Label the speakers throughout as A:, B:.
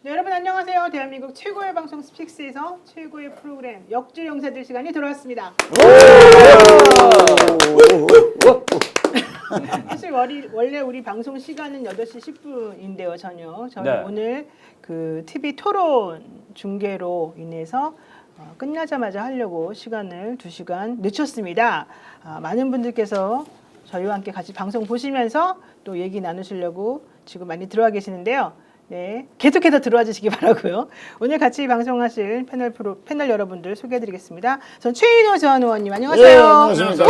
A: 네, 여러분 안녕하세요. 대한민국 최고의 방송 스픽스에서 최고의 프로그램 역주 용사들 시간이 돌아왔습니다. 사실 원래 우리 방송 시간은 8시 10분인데요, 저녁. 저는
B: 네.
A: 오늘 그 TV 토론 중계로 인해서 끝나자마자 하려고 시간을 2시간 늦췄습니다. 많은 분들께서 저희와 함께 같이 방송 보시면서 또 얘기 나누시려고 지금 많이 들어와 계시는데요. 네, 계속해서 들어와 주시기 바라고요. 오늘 같이 방송하실 패널 여러분들 소개해드리겠습니다. 전 최인호 전 의원님 안녕하세요.
C: 네, 안녕하십니까.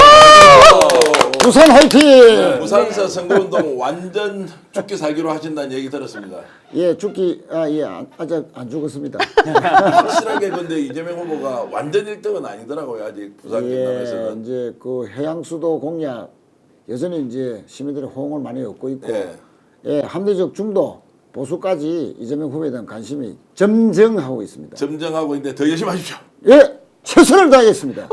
C: 부산 화이팅!
D: 네, 부산서 선거운동 완전 죽기 살기로 하신다는 얘기 들었습니다.
C: 예, 죽기 아직 안 죽었습니다.
D: 확실하게 근데 이재명 후보가 완전 1등은 아니더라고요. 아직 부산 경남에서는.
C: 예, 이제 그 해양수도 공약 여전히 이제 시민들의 호응을 많이 얻고 있고, 예, 합리적 중도 보수까지 이재명 후보에 대한 관심이 점증하고 있습니다.
D: 점정하고 있는데 더 열심히 하십시오.
C: 예, 최선을 다하겠습니다.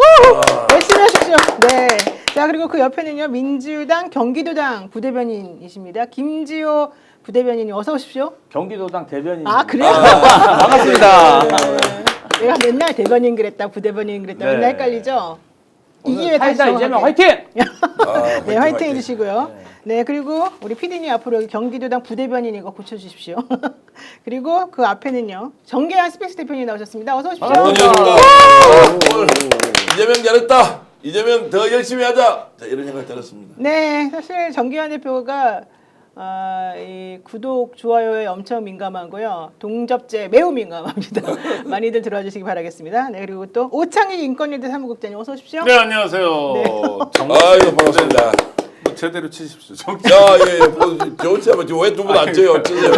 A: 열심히 하십시오. 네. 자, 그리고 그 옆에는요, 민주당 경기도당 부대변인이십니다. 김지호 부대변인님 어서 오십시오.
B: 경기도당 대변인.
A: 아, 그래요?
B: 반갑습니다.
A: 네. 내가 맨날 대변인 그랬다, 부대변인 그랬다,
B: 네.
A: 맨날 헷갈리죠? 이기회 다시
B: 사이다 이재명
A: 정확하게.
B: 화이팅!
A: 네, 화이팅 해주시고요. 네, 그리고 우리 PD님 앞으로 경기도당 부대변인 이거 고쳐주십시오. 그리고 그 앞에는요, 정계한 스페이스 대표님 나오셨습니다. 어서 오십시오.
D: 안녕하십니까. 오늘 이재명 잘했다. 이재명 더 열심히 하자. 자, 이런 생각 들었습니다.
A: 네, 사실 정계한 대표가 이 구독, 좋아요에 엄청 민감하고요. 동접제 매우 민감합니다. 많이들 들어와 주시기 바라겠습니다. 네, 그리고 또 오창익 인권위대 사무국장님 어서 오십시오.
E: 네, 안녕하세요.
D: 아이고, 반갑습니다.
E: 제대로 치십시오.
D: 자, 예, 뭐, 좋지 않으면 왜 두 분 안 쳐요? 치세요.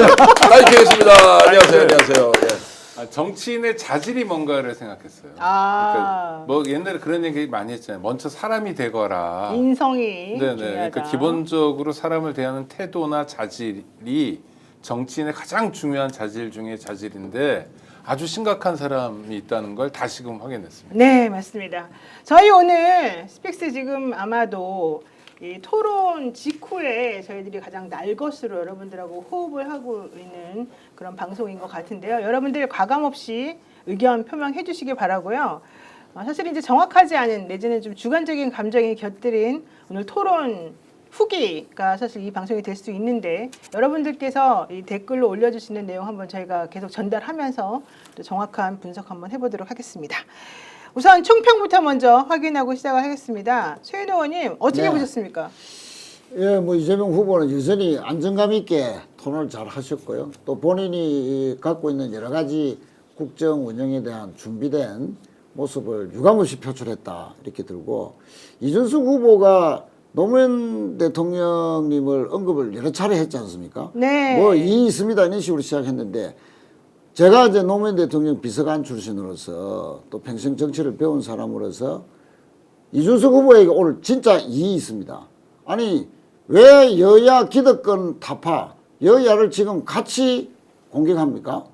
D: 파이팅했습니다. 안녕하세요. 안녕하세요. 예.
E: 정치인의 자질이 뭔가를 생각했어요.
A: 아.
E: 그러니까 뭐 옛날에 그런 얘기 많이 했잖아요. 먼저 사람이 되거라.
A: 인성이
E: 네네.
A: 중요하다.
E: 그러니까 기본적으로 사람을 대하는 태도나 자질이 정치인의 가장 중요한 자질 중에 자질인데 아주 심각한 사람이 있다는 걸 다시금 확인했습니다.
A: 네, 맞습니다. 저희 오늘 스픽스 지금 아마도 이 토론 직후에 저희들이 가장 날 것으로 여러분들하고 호흡을 하고 있는 그런 방송인 것 같은데요. 여러분들 과감 없이 의견 표명해 주시기 바라고요. 사실 이제 정확하지 않은 내지는 좀 주관적인 감정이 곁들인 오늘 토론 후기가 사실 이 방송이 될 수 있는데 여러분들께서 이 댓글로 올려주시는 내용 한번 저희가 계속 전달하면서 또 정확한 분석 한번 해보도록 하겠습니다. 우선 총평부터 먼저 확인하고 시작을 하겠습니다. 최인호 의원님 어떻게
C: 네.
A: 보셨습니까?
C: 예, 뭐 이재명 후보는 여전히 안정감 있게 토론을 잘 하셨고요. 또 본인이 갖고 있는 여러 가지 국정 운영에 대한 준비된 모습을 유감없이 표출했다 이렇게 들고, 이준석 후보가 노무현 대통령님을 언급을 여러 차례 했지 않습니까?
A: 네.
C: 뭐 이 있습니다 이런 식으로 시작했는데, 제가 이제 노무현 대통령 비서관 출신으로서 또 평생 정치를 배운 사람으로서 이준석 후보에게 오늘 진짜 이의 있습니다. 아니 왜 여야 기득권 타파 여야를 지금 같이 공격합니까?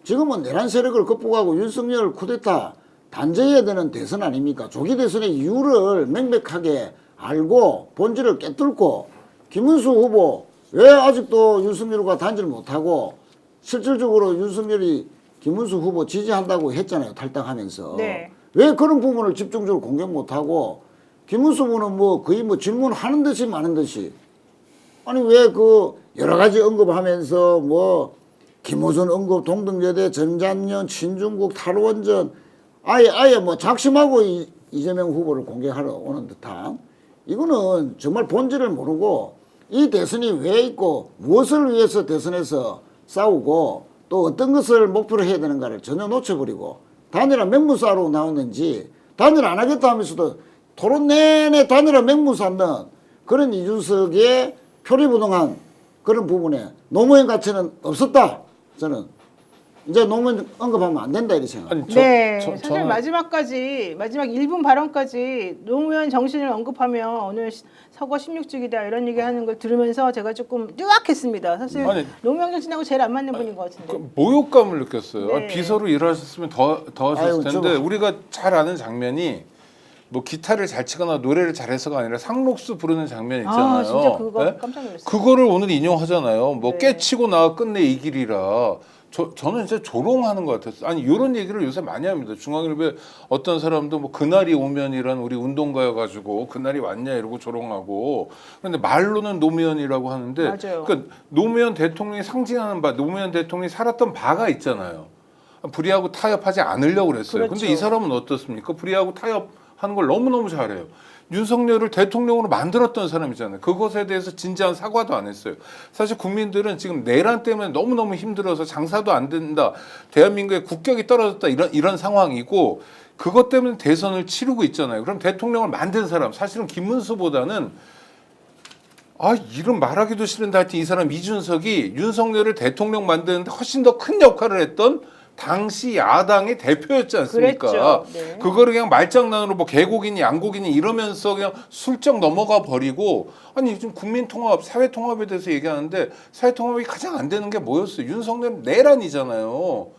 C: 지금은 내란 세력을 극복하고 윤석열 쿠데타 단죄해야 되는 대선 아닙니까? 조기 대선의 이유를 명백하게 알고 본질을 깨뚫고, 김문수 후보 왜 아직도 윤석열과 단죄를 못하고 실질적으로 윤석열이 김문수 후보 지지한다고 했잖아요. 탈당하면서.
A: 네.
C: 왜 그런 부분을 집중적으로 공격 못하고, 김문수 후보는 뭐 거의 뭐 질문하는 듯이 마는 듯이, 아니 왜 그 여러 가지 언급하면서 뭐 김호준 언급, 동등여대, 전장년, 친중국, 탈원전, 아예 뭐 작심하고 이재명 후보를 공격하러 오는 듯한, 이거는 정말 본질을 모르고 이 대선이 왜 있고 무엇을 위해서 대선에서 싸우고 또 어떤 것을 목표로 해야 되는가를 전혀 놓쳐버리고 단일한 맹무싸로 나오는지, 단일 안 하겠다 하면서도 토론 내내 단일한 맹무싸는 그런 이준석의 표리부동한 그런 부분에 노무현 가치는 없었다. 저는 이제 노무현 언급하면 안 된다 이렇게 생각합니다.
A: 네, 사실
E: 저는
A: 마지막 1분 발언까지 노무현 정신을 언급하며 오늘 서거 16주기다 이런 얘기하는 걸 들으면서 제가 조금 뜨악했습니다. 사실
E: 아니,
A: 노무현 정신하고 제일 안 맞는 분인 것 같은데.
E: 그 모욕감을 느꼈어요.
A: 네.
E: 아니, 비서로 일하셨으면 더 하셨을
C: 아유,
E: 텐데 우리가 잘 아는 장면이 뭐 기타를 잘 치거나 노래를 잘해서가 아니라 상록수 부르는 장면 있잖아요.
A: 진짜 그거
E: 네?
A: 깜짝 놀랐어요.
E: 그거를 오늘 인용하잖아요. 뭐
A: 네.
E: 깨치고 나가 끝내 이 길이라. 저는 진짜 조롱하는 것 같았어요. 아니 이런 얘기를 요새 많이 합니다. 중앙일보에 어떤 사람도 뭐 그날이 오면이란 우리 운동가여가지고 그날이 왔냐 이러고 조롱하고 그런데 말로는 노무현이라고 하는데
A: 맞아요.
E: 그러니까 노무현 대통령이 상징하는 바, 노무현 대통령이 살았던 바가 있잖아요. 불의하고 타협하지 않으려고 그랬어요.
A: 그렇죠.
E: 근데 이 사람은 어떻습니까? 불의하고 타협하는 걸 너무너무 잘해요. 윤석열을 대통령으로 만들었던 사람이잖아요. 그것에 대해서 진지한 사과도 안 했어요. 사실 국민들은 지금 내란 때문에 너무너무 힘들어서 장사도 안 된다. 대한민국의 국격이 떨어졌다. 이런 상황이고 그것 때문에 대선을 치르고 있잖아요. 그럼 대통령을 만든 사람 사실은 김문수보다는 이름 말하기도 싫은데 하여튼 이 사람 이준석이 윤석열을 대통령 만드는데 훨씬 더 큰 역할을 했던 당시 야당의 대표였지 않습니까?
A: 그랬죠. 네.
E: 그거를 그냥 말장난으로 뭐 개곡이니 양곡이니 이러면서 그냥 슬쩍 넘어가 버리고 아니 지금 국민통합, 사회통합에 대해서 얘기하는데 사회통합이 가장 안 되는 게 뭐였어요? 윤석열 내란이잖아요.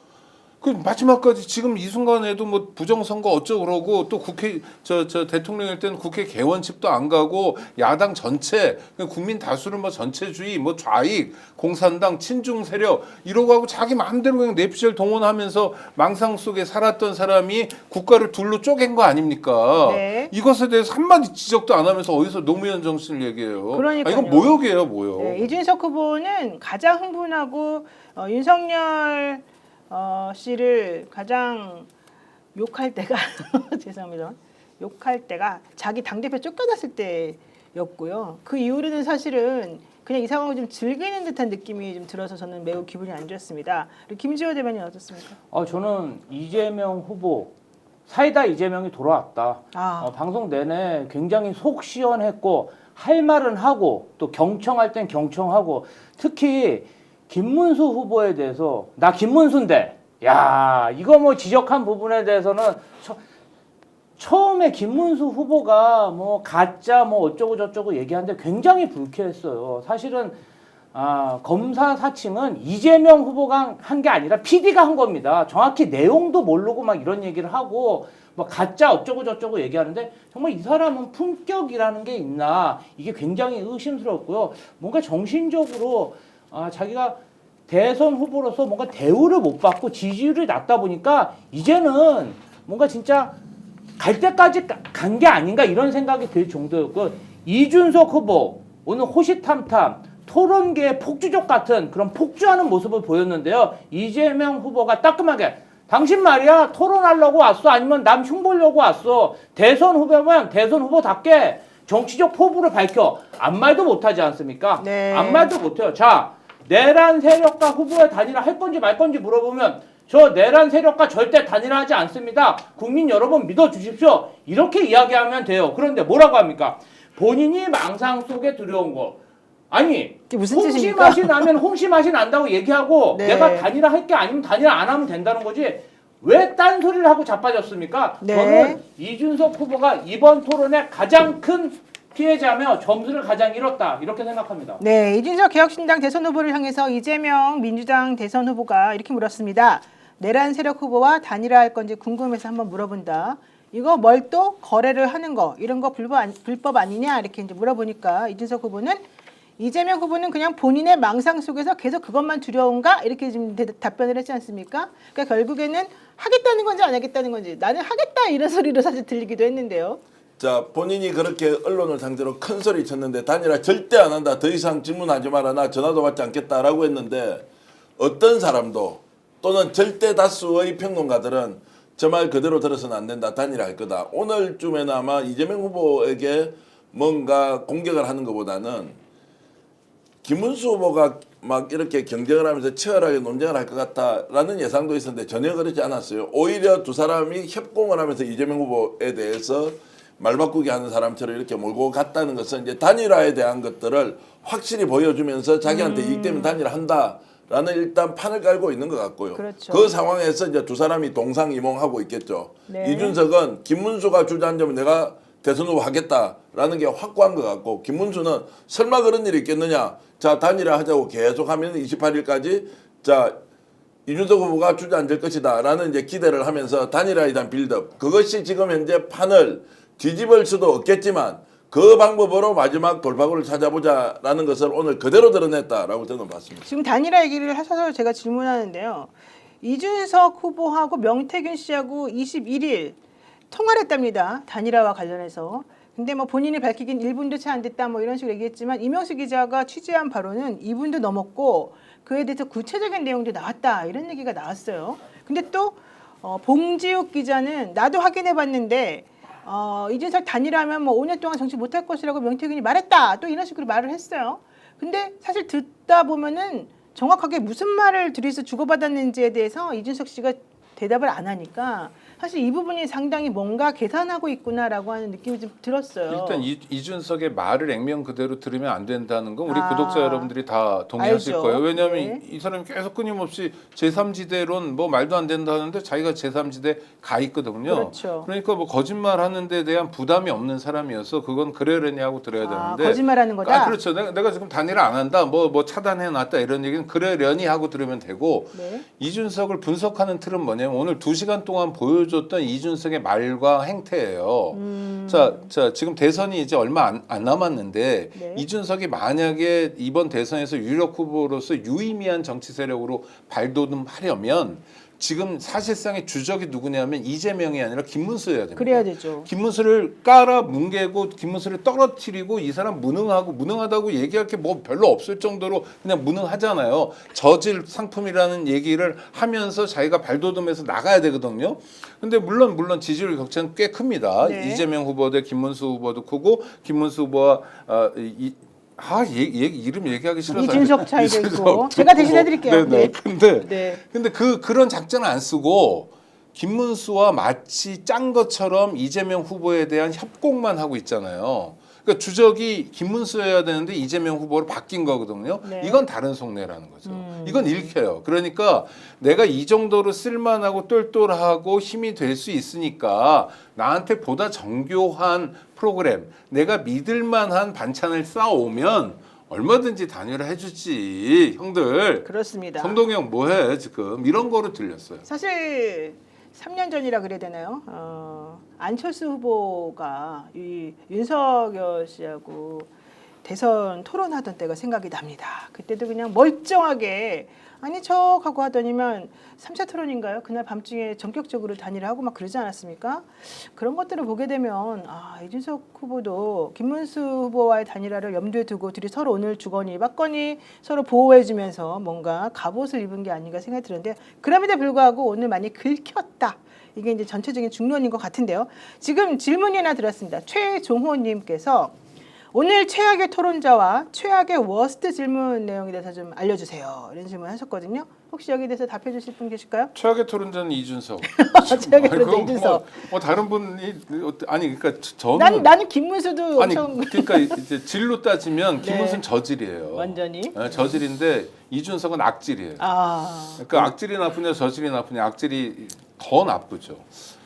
E: 그 마지막까지 지금 이 순간에도 뭐 부정선거 어쩌고 그러고 또 국회 저 대통령일 때는 국회 개원집도 안 가고 야당 전체 국민 다수를 뭐 전체주의 뭐 좌익 공산당 친중 세력 이러고 하고 자기 마음대로 그냥 뇌피셜 동원하면서 망상 속에 살았던 사람이 국가를 둘로 쪼갠 거 아닙니까?
A: 네.
E: 이것에 대해서 한마디 지적도 안 하면서 어디서 노무현 정신을 얘기해요?
A: 그러니까요.
E: 이건 모욕이에요, 모욕.
A: 네, 이준석 후보는 가장 흥분하고 윤석열 씨를 가장 욕할 때가 죄송합니다. 욕할 때가 자기 당대표 쫓겨났을 때였고요. 그 이후로는 사실은 그냥 이 상황을 좀 즐기는 듯한 느낌이 좀 들어서 저는 매우 기분이 안 좋습니다. 김지호 대변인 어떻습니까?
B: 저는 이재명 후보 사이다 이재명이 돌아왔다. 방송 내내 굉장히 속 시원했고 할 말은 하고 또 경청할 땐 경청하고 특히 김문수 후보에 대해서 나 김문수인데 야 이거 뭐 지적한 부분에 대해서는 처음에 김문수 후보가 뭐 가짜 뭐 어쩌고 저쩌고 얘기하는데 굉장히 불쾌했어요. 사실은 검사 사칭은 이재명 후보가 한 게 아니라 PD가 한 겁니다. 정확히 내용도 모르고 막 이런 얘기를 하고 뭐 가짜 어쩌고 저쩌고 얘기하는데 정말 이 사람은 품격이라는 게 있나 이게 굉장히 의심스럽고요. 뭔가 정신적으로 자기가 대선 후보로서 뭔가 대우를 못 받고 지지율이 낮다 보니까 이제는 뭔가 진짜 갈 때까지 간 게 아닌가 이런 생각이 들 정도였고 이준석 후보 오늘 호시탐탐 토론계의 폭주족 같은 그런 폭주하는 모습을 보였는데요. 이재명 후보가 따끔하게 당신 말이야 토론하려고 왔어 아니면 남 흉보려고 왔어 대선 후보면 대선 후보답게 정치적 포부를 밝혀 아무 말도 못하지 않습니까?
A: 네.
B: 아무 말도 못해요. 자 내란 세력과 후보의 단일화 할 건지 말 건지 물어보면 저 내란 세력과 절대 단일화하지 않습니다. 국민 여러분 믿어주십시오. 이렇게 이야기하면 돼요. 그런데 뭐라고 합니까? 본인이 망상 속에 들여온 거. 아니
A: 무슨
B: 홍시
A: 뜻입니까?
B: 맛이 나면 홍시 맛이 난다고 얘기하고
A: 네.
B: 내가 단일화 할 게 아니면 단일화 안 하면 된다는 거지. 왜 딴소리를 하고 자빠졌습니까?
A: 네.
B: 저는 이준석 후보가 이번 토론의 가장 큰 피해자며 점수를 가장 잃었다 이렇게 생각합니다.
A: 네, 이준석 개혁신당 대선 후보를 향해서 이재명 민주당 대선 후보가 이렇게 물었습니다. 내란 세력 후보와 단일화할 건지 궁금해서 한번 물어본다. 이거 뭘 또 거래를 하는 거 이런 거 불법 아니냐 이렇게 이제 물어보니까 이준석 후보는 이재명 후보는 그냥 본인의 망상 속에서 계속 그것만 두려운가 이렇게 지금 답변을 했지 않습니까? 그러니까 결국에는 하겠다는 건지 안 하겠다는 건지 나는 하겠다 이런 소리로 사실 들리기도 했는데요.
D: 자, 본인이 그렇게 언론을 상대로 큰 소리 쳤는데 단일화 절대 안 한다. 더 이상 질문하지 마라. 나 전화도 받지 않겠다라고 했는데 어떤 사람도 또는 절대 다수의 평론가들은 저 말 그대로 들어서는 안 된다. 단일화 할 거다. 오늘쯤에는 아마 이재명 후보에게 뭔가 공격을 하는 것보다는 김문수 후보가 막 이렇게 경쟁을 하면서 치열하게 논쟁을 할 것 같다라는 예상도 있었는데 전혀 그렇지 않았어요. 오히려 두 사람이 협공을 하면서 이재명 후보에 대해서 말 바꾸기 하는 사람처럼 이렇게 몰고 갔다는 것은 이제 단일화에 대한 것들을 확실히 보여주면서 자기한테 이익되면 단일화 한다라는 일단 판을 깔고 있는 것 같고요.
A: 그렇죠.
D: 그 상황에서 이제 두 사람이 동상이몽하고 있겠죠.
A: 네.
D: 이준석은 김문수가 주저앉으면 내가 대선 후보 하겠다라는 게 확고한 것 같고 김문수는 설마 그런 일이 있겠느냐. 자 단일화 하자고 계속 하면 28일까지 자 이준석 후보가 주저앉을 것이다 라는 이제 기대를 하면서 단일화에 대한 빌드업 그것이 지금 현재 판을 뒤집을 수도 없겠지만 그 방법으로 마지막 돌파구를 찾아보자라는 것을 오늘 그대로 드러냈다라고 저는 봤습니다.
A: 지금 단일화 얘기를 하셔서 제가 질문하는데요. 이준석 후보하고 명태균 씨하고 21일 통화를 했답니다. 단일화와 관련해서. 근데 뭐 본인이 밝히긴 1분도 채 안 됐다 뭐 이런 식으로 얘기했지만 이명수 기자가 취재한 바로는 2분도 넘었고 그에 대해서 구체적인 내용도 나왔다 이런 얘기가 나왔어요. 근데 또 봉지욱 기자는 나도 확인해 봤는데 이준석 단일화하면 뭐 5년 동안 정치 못할 것이라고 명태균이 말했다. 또 이런 식으로 말을 했어요. 근데 사실 듣다 보면은 정확하게 무슨 말을 둘이서 주고받았는지에 대해서 이준석 씨가 대답을 안 하니까 사실 이 부분이 상당히 뭔가 계산하고 있구나라고 하는 느낌이 좀 들었어요.
E: 일단 이준석의 말을 액면 그대로 들으면 안 된다는 건 우리
A: 아,
E: 구독자 여러분들이 다 동의하실
A: 알죠.
E: 거예요. 왜냐하면
A: 네.
E: 이 사람이 계속 끊임없이 제3지대론 뭐 말도 안 된다 하는데 자기가 제3지대 가 있거든요.
A: 그렇죠.
E: 그러니까 뭐 거짓말 하는데 대한 부담이 없는 사람이어서 그건 그러려니 하고 들어야 되는데
A: 거짓말하는 거다.
E: 그렇죠. 내가 지금 단일화 안 한다. 뭐 차단해놨다 이런 얘기는 그러려니 하고 들으면 되고
A: 네.
E: 이준석을 분석하는 틀은 뭐냐면 오늘 2시간 동안 보여줬던 이준석의 말과 행태예요. 자, 지금 대선이 이제 얼마 안 남았는데
A: 네.
E: 이준석이 만약에 이번 대선에서 유력 후보로서 유의미한 정치 세력으로 발돋움하려면 지금 사실상의 주적이 누구냐면 이재명이 아니라 김문수여야 됩니다.
A: 그래야 되죠.
E: 김문수를 깔아 뭉개고 김문수를 떨어뜨리고 이 사람 무능하다고 얘기할 게 뭐 별로 없을 정도로 그냥 무능하잖아요. 저질 상품이라는 얘기를 하면서 자기가 발돋움해서 나가야 되거든요. 근데 물론 지지율 격차는 꽤 큽니다.
A: 네.
E: 이재명 후보 대 김문수 후보도 크고 김문수 후보와 이름 얘기하기 싫어서
A: 이준석 차이도
E: 이준석
A: 있고 제가 대신 해드릴게요.
E: 네.
A: 네.
E: 근데 그런 작전을 안 쓰고 김문수와 마치 짠 것처럼 이재명 후보에 대한 협공만 하고 있잖아요. 그러니까 주적이 김문수여야 되는데 이재명 후보로 바뀐 거거든요.
A: 네.
E: 이건 다른 속내라는 거죠. 이건 읽혀요. 그러니까 내가 이 정도로 쓸만하고 똘똘하고 힘이 될 수 있으니까 나한테 보다 정교한 프로그램, 내가 믿을 만한 반찬을 쌓아오면 얼마든지 단일화 해주지 형들.
A: 그렇습니다.
E: 성동형 뭐해 지금 이런 거로 들렸어요.
A: 사실 3년 전이라 그래야 되나요? 안철수 후보가 이 윤석열 씨하고 대선 토론하던 때가 생각이 납니다. 그때도 그냥 멀쩡하게 아니 척하고 하더니만 3차 토론인가요? 그날 밤중에 전격적으로 단일화하고 막 그러지 않았습니까? 그런 것들을 보게 되면 이준석 후보도 김문수 후보와의 단일화를 염두에 두고 둘이 서로 오늘 주거니 받거니 서로 보호해주면서 뭔가 갑옷을 입은 게 아닌가 생각이 드는데 그럼에도 불구하고 오늘 많이 긁혔다. 이게 이제 전체적인 중론인 것 같은데요. 지금 질문이 하나 들었습니다. 최종호님께서 오늘 최악의 토론자와 최악의 워스트 질문 내용에 대해서 좀 알려주세요. 이런 질문 하셨거든요. 혹시 여기에 대해서 답해 주실 분 계실까요?
E: 최악의 토론자는 이준석.
A: 최악의 토론자
E: 그건
A: 이준석.
E: 뭐 다른 분이 아니 그러니까 저는
A: 나는 김문수도
E: 아니
A: 엄청
E: 그러니까 이제 질로 따지면
A: 네.
E: 김문수는 저질이에요.
A: 완전히.
E: 네, 저질인데 이준석은 악질이에요.
A: 아
E: 그러니까 악질이 나쁘냐 저질이 나쁘냐 악질이 더 나쁘죠.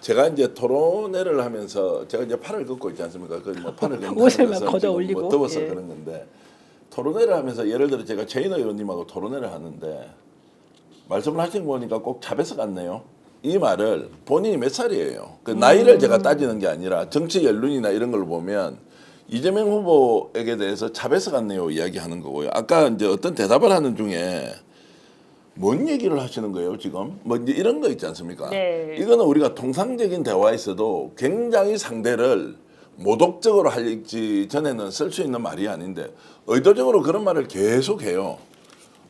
D: 제가 이제 토론회를 하면서 제가 이제 팔을 걷고 있지 않습니까? 그 뭐 팔을 걷는
A: 옷을 막
D: 것은
A: 걷어
D: 지금
A: 올리고.
D: 뭐 더워서
A: 예.
D: 그런 건데 토론회를 하면서 예를 들어 제가 최인호 의원님하고 토론회를 하는데 말씀을 하신 거 보니까 꼭 차별서 같네요. 이 말을 본인이 몇 살이에요? 그 나이를 제가 따지는 게 아니라 정치 연륜이나 이런 걸 보면 이재명 후보에게 대해서 차별서 같네요 이야기하는 거고요. 아까 이제 어떤 대답을 하는 중에 뭔 얘기를 하시는 거예요 지금? 뭐 이제 이런 거 있지 않습니까?
A: 네.
D: 이거는 우리가 통상적인 대화에서도 굉장히 상대를 모독적으로 할지 전에는 쓸 수 있는 말이 아닌데 의도적으로 그런 말을 계속해요.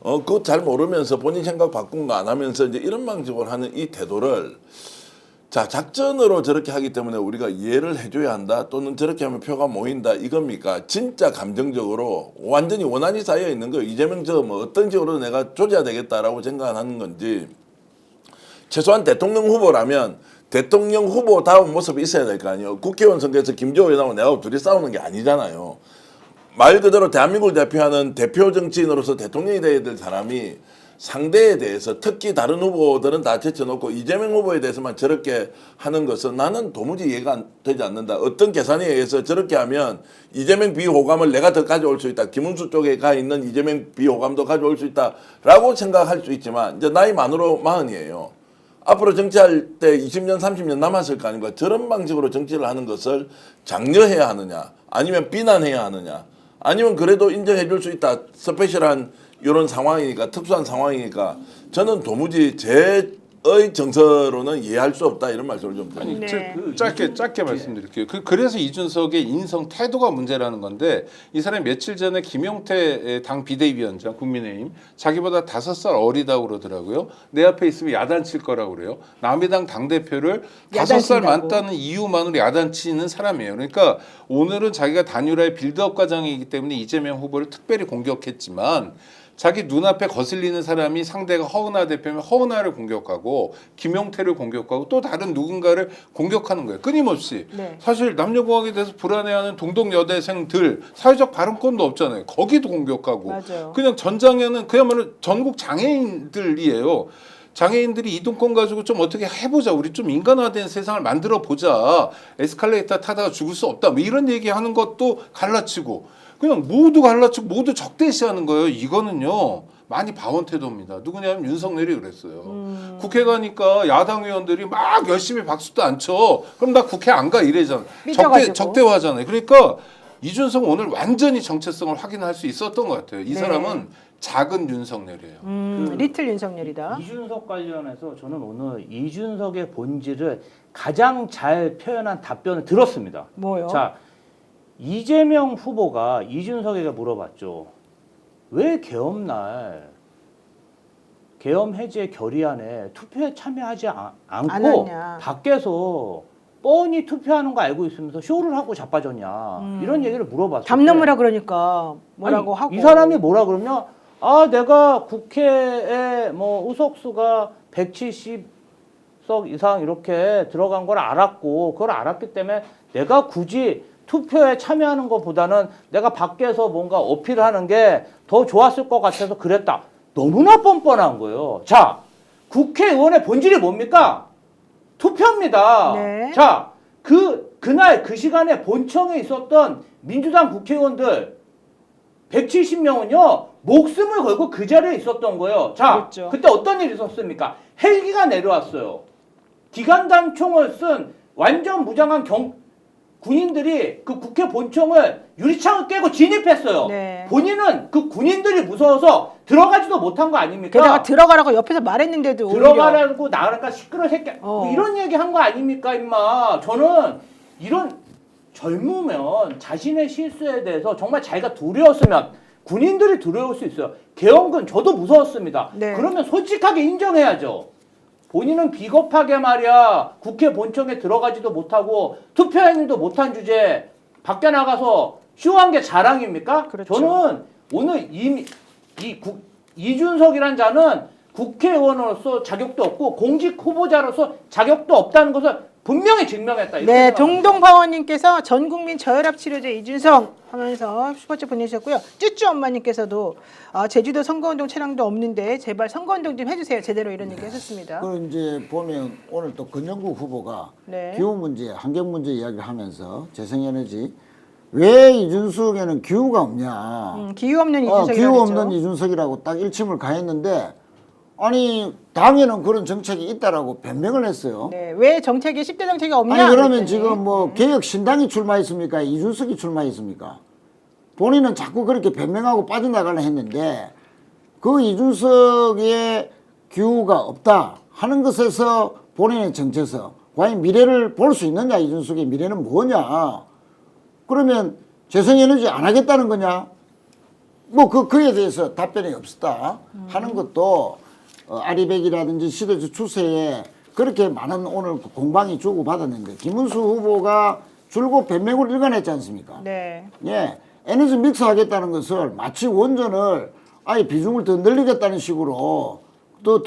D: 그거 잘 모르면서 본인 생각 바꾼 거 안 하면서 이제 이런 방식으로 하는 이 태도를 자 작전으로 저렇게 하기 때문에 우리가 이해를 해줘야 한다 또는 저렇게 하면 표가 모인다 이겁니까? 진짜 감정적으로 완전히 원한이 쌓여 있는 거예요. 이재명 저 뭐 어떤 식으로 내가 조져야 되겠다라고 생각하는 건지 최소한 대통령 후보라면 대통령 후보다운 모습이 있어야 될 거 아니에요. 국회의원 선거에서 김재호 의원하고 내가 둘이 싸우는 게 아니잖아요. 말 그대로 대한민국을 대표하는 대표 정치인으로서 대통령이 돼야 될 사람이 상대에 대해서 특히 다른 후보들은 다 제쳐놓고 이재명 후보에 대해서만 저렇게 하는 것은 나는 도무지 이해가 되지 않는다. 어떤 계산에 의해서 저렇게 하면 이재명 비호감을 내가 더 가져올 수 있다. 김문수 쪽에 가 있는 이재명 비호감도 가져올 수 있다라고 생각할 수 있지만 이제 나이 만으로 40이에요. 앞으로 정치할 때 20년, 30년 남았을 거 아닙니까? 저런 방식으로 정치를 하는 것을 장려해야 하느냐, 아니면 비난해야 하느냐, 아니면 그래도 인정해 줄 수 있다. 스페셜한 이런 상황이니까, 특수한 상황이니까 저는 도무지 제의 정서로는 이해할 수 없다 이런 말씀을 좀 드립니다.
A: 네.
E: 짧게 말씀드릴게요. 그래서 이준석의 인성 태도가 문제라는 건데 이 사람이 며칠 전에 김용태 당 비대위원장 국민의힘 자기보다 5살 어리다고 그러더라고요. 내 앞에 있으면 야단칠 거라고 그래요. 남의 당 당대표를 5살
A: 야단친다고.
E: 많다는 이유만으로 야단치는 사람이에요. 그러니까 오늘은 자기가 단일화의 빌드업 과정이기 때문에 이재명 후보를 특별히 공격했지만 자기 눈앞에 거슬리는 사람이 상대가 허은하 대표면 허은하를 공격하고 김용태를 공격하고 또 다른 누군가를 공격하는 거예요. 끊임없이.
A: 네.
E: 사실 남녀공학에 대해서 불안해하는 동덕여대생들 사회적 발언권도 없잖아요. 거기도 공격하고.
A: 맞아요.
E: 그냥 전장에는 그야말로 전국 장애인들이에요. 장애인들이 이동권 가지고 좀 어떻게 해보자. 우리 좀 인간화된 세상을 만들어 보자. 에스컬레이터 타다가 죽을 수 없다. 뭐 이런 얘기하는 것도 갈라치고. 그냥 모두 갈라치고 모두 적대시하는 거예요. 이거는요. 많이 봐온 태도입니다. 누구냐면 윤석열이 그랬어요. 국회 가니까 야당 의원들이 막 열심히 박수도 안 쳐. 그럼 나 국회 안 가 이래잖아.
A: 삐져가지고.
E: 적대화잖아요. 그러니까 이준석 오늘 완전히 정체성을 확인할 수 있었던 것 같아요. 이
A: 네.
E: 사람은 작은 윤석열이에요.
A: 리틀 윤석열이다.
B: 이준석 관련해서 저는 오늘 이준석의 본질을 가장 잘 표현한 답변을 들었습니다.
A: 뭐요?
B: 자, 이재명 후보가 이준석에게 물어봤죠. 왜 계엄날 계엄 해제 결의안에 투표에 참여하지
A: 안
B: 않고
A: 왔냐.
B: 밖에서 뻔히 투표하는 거 알고 있으면서 쇼를 하고 자빠졌냐. 이런 얘기를 물어봤어요.
A: 담 넘으라 그러니까 뭐라고 하고.
B: 이 사람이 뭐라 그러냐? 아, 내가 국회에 뭐 의석수가 170석 이상 이렇게 들어간 걸 알았고, 그걸 알았기 때문에 내가 굳이 투표에 참여하는 것보다는 내가 밖에서 뭔가 어필하는 게 더 좋았을 것 같아서 그랬다. 너무나 뻔뻔한 거예요. 자, 국회의원의 본질이 뭡니까? 투표입니다.
A: 네.
B: 자, 그날 그 시간에 본청에 있었던 민주당 국회의원들 170명은요, 목숨을 걸고 그 자리에 있었던 거예요. 자,
A: 그렇죠.
B: 그때 어떤 일이 있었습니까? 헬기가 내려왔어요. 기관단총을 쓴 완전 무장한 군인들이 그 국회 본청을 유리창을 깨고 진입했어요.
A: 네.
B: 본인은 그 군인들이 무서워서 들어가지도 못한 거 아닙니까?
A: 게다가 들어가라고 옆에서 말했는데도 오히려.
B: 들어가라고 나가니까 시끄러 새끼. 뭐 이런 얘기 한 거 아닙니까, 임마. 저는 이런 젊으면 자신의 실수에 대해서 정말 자기가 두려웠으면 군인들이 두려울 수 있어요. 계엄군 저도 무서웠습니다.
A: 네.
B: 그러면 솔직하게 인정해야죠. 본인은 비겁하게 말이야 국회 본청에 들어가지도 못하고 투표행위도 못한 주제에 밖에 나가서 쇼한 게 자랑입니까?
A: 그렇죠.
B: 저는 오늘 이준석이란 자는 국회의원으로서 자격도 없고 공직 후보자로서 자격도 없다는 것을 분명히 증명했다. 이렇게
A: 네,
B: 생각합니다.
A: 동동파원님께서 전국민 저혈압 치료제 이준석 하면서 슈퍼챗 보내주셨고요. 쭈쭈 엄마님께서도 제주도 선거운동 차량도 없는데 제발 선거운동 좀 해주세요. 제대로 이런 얘기 하셨습니다.
C: 그 이제 보면 오늘 또 권영국 후보가
A: 네.
C: 기후 문제, 환경 문제 이야기를 하면서 재생에너지 왜 이준석에는 기후가 없냐?
A: 기후 없는 이준석이라고
C: 기후
A: 했죠.
C: 없는 이준석이라고 딱 일침을 가했는데 아니 당에는 그런 정책이 있다라고 변명을 했어요.
A: 네, 왜 정책이 10대 정책이 없냐?
C: 아니 그러면
A: 그랬더니.
C: 지금 뭐 개혁 신당이 출마했습니까? 이준석이 출마했습니까? 본인은 자꾸 그렇게 변명하고 빠져나가려 했는데 그 이준석의 기후가 없다 하는 것에서 본인의 정체성, 과연 미래를 볼 수 있느냐? 이준석의 미래는 뭐냐? 그러면 재생에너지 안 하겠다는 거냐? 뭐 그에 대해서 답변이 없었다 하는 것도 아리백이라든지 시대적 추세에 그렇게 많은 오늘 공방이 주고받았는데 김문수 후보가 줄곧 변명을 일관했지 않습니까?
A: 네.
C: 예, 에너지 믹스 하겠다는 것을 마치 원전을 아예 비중을 더 늘리겠다는 식으로 더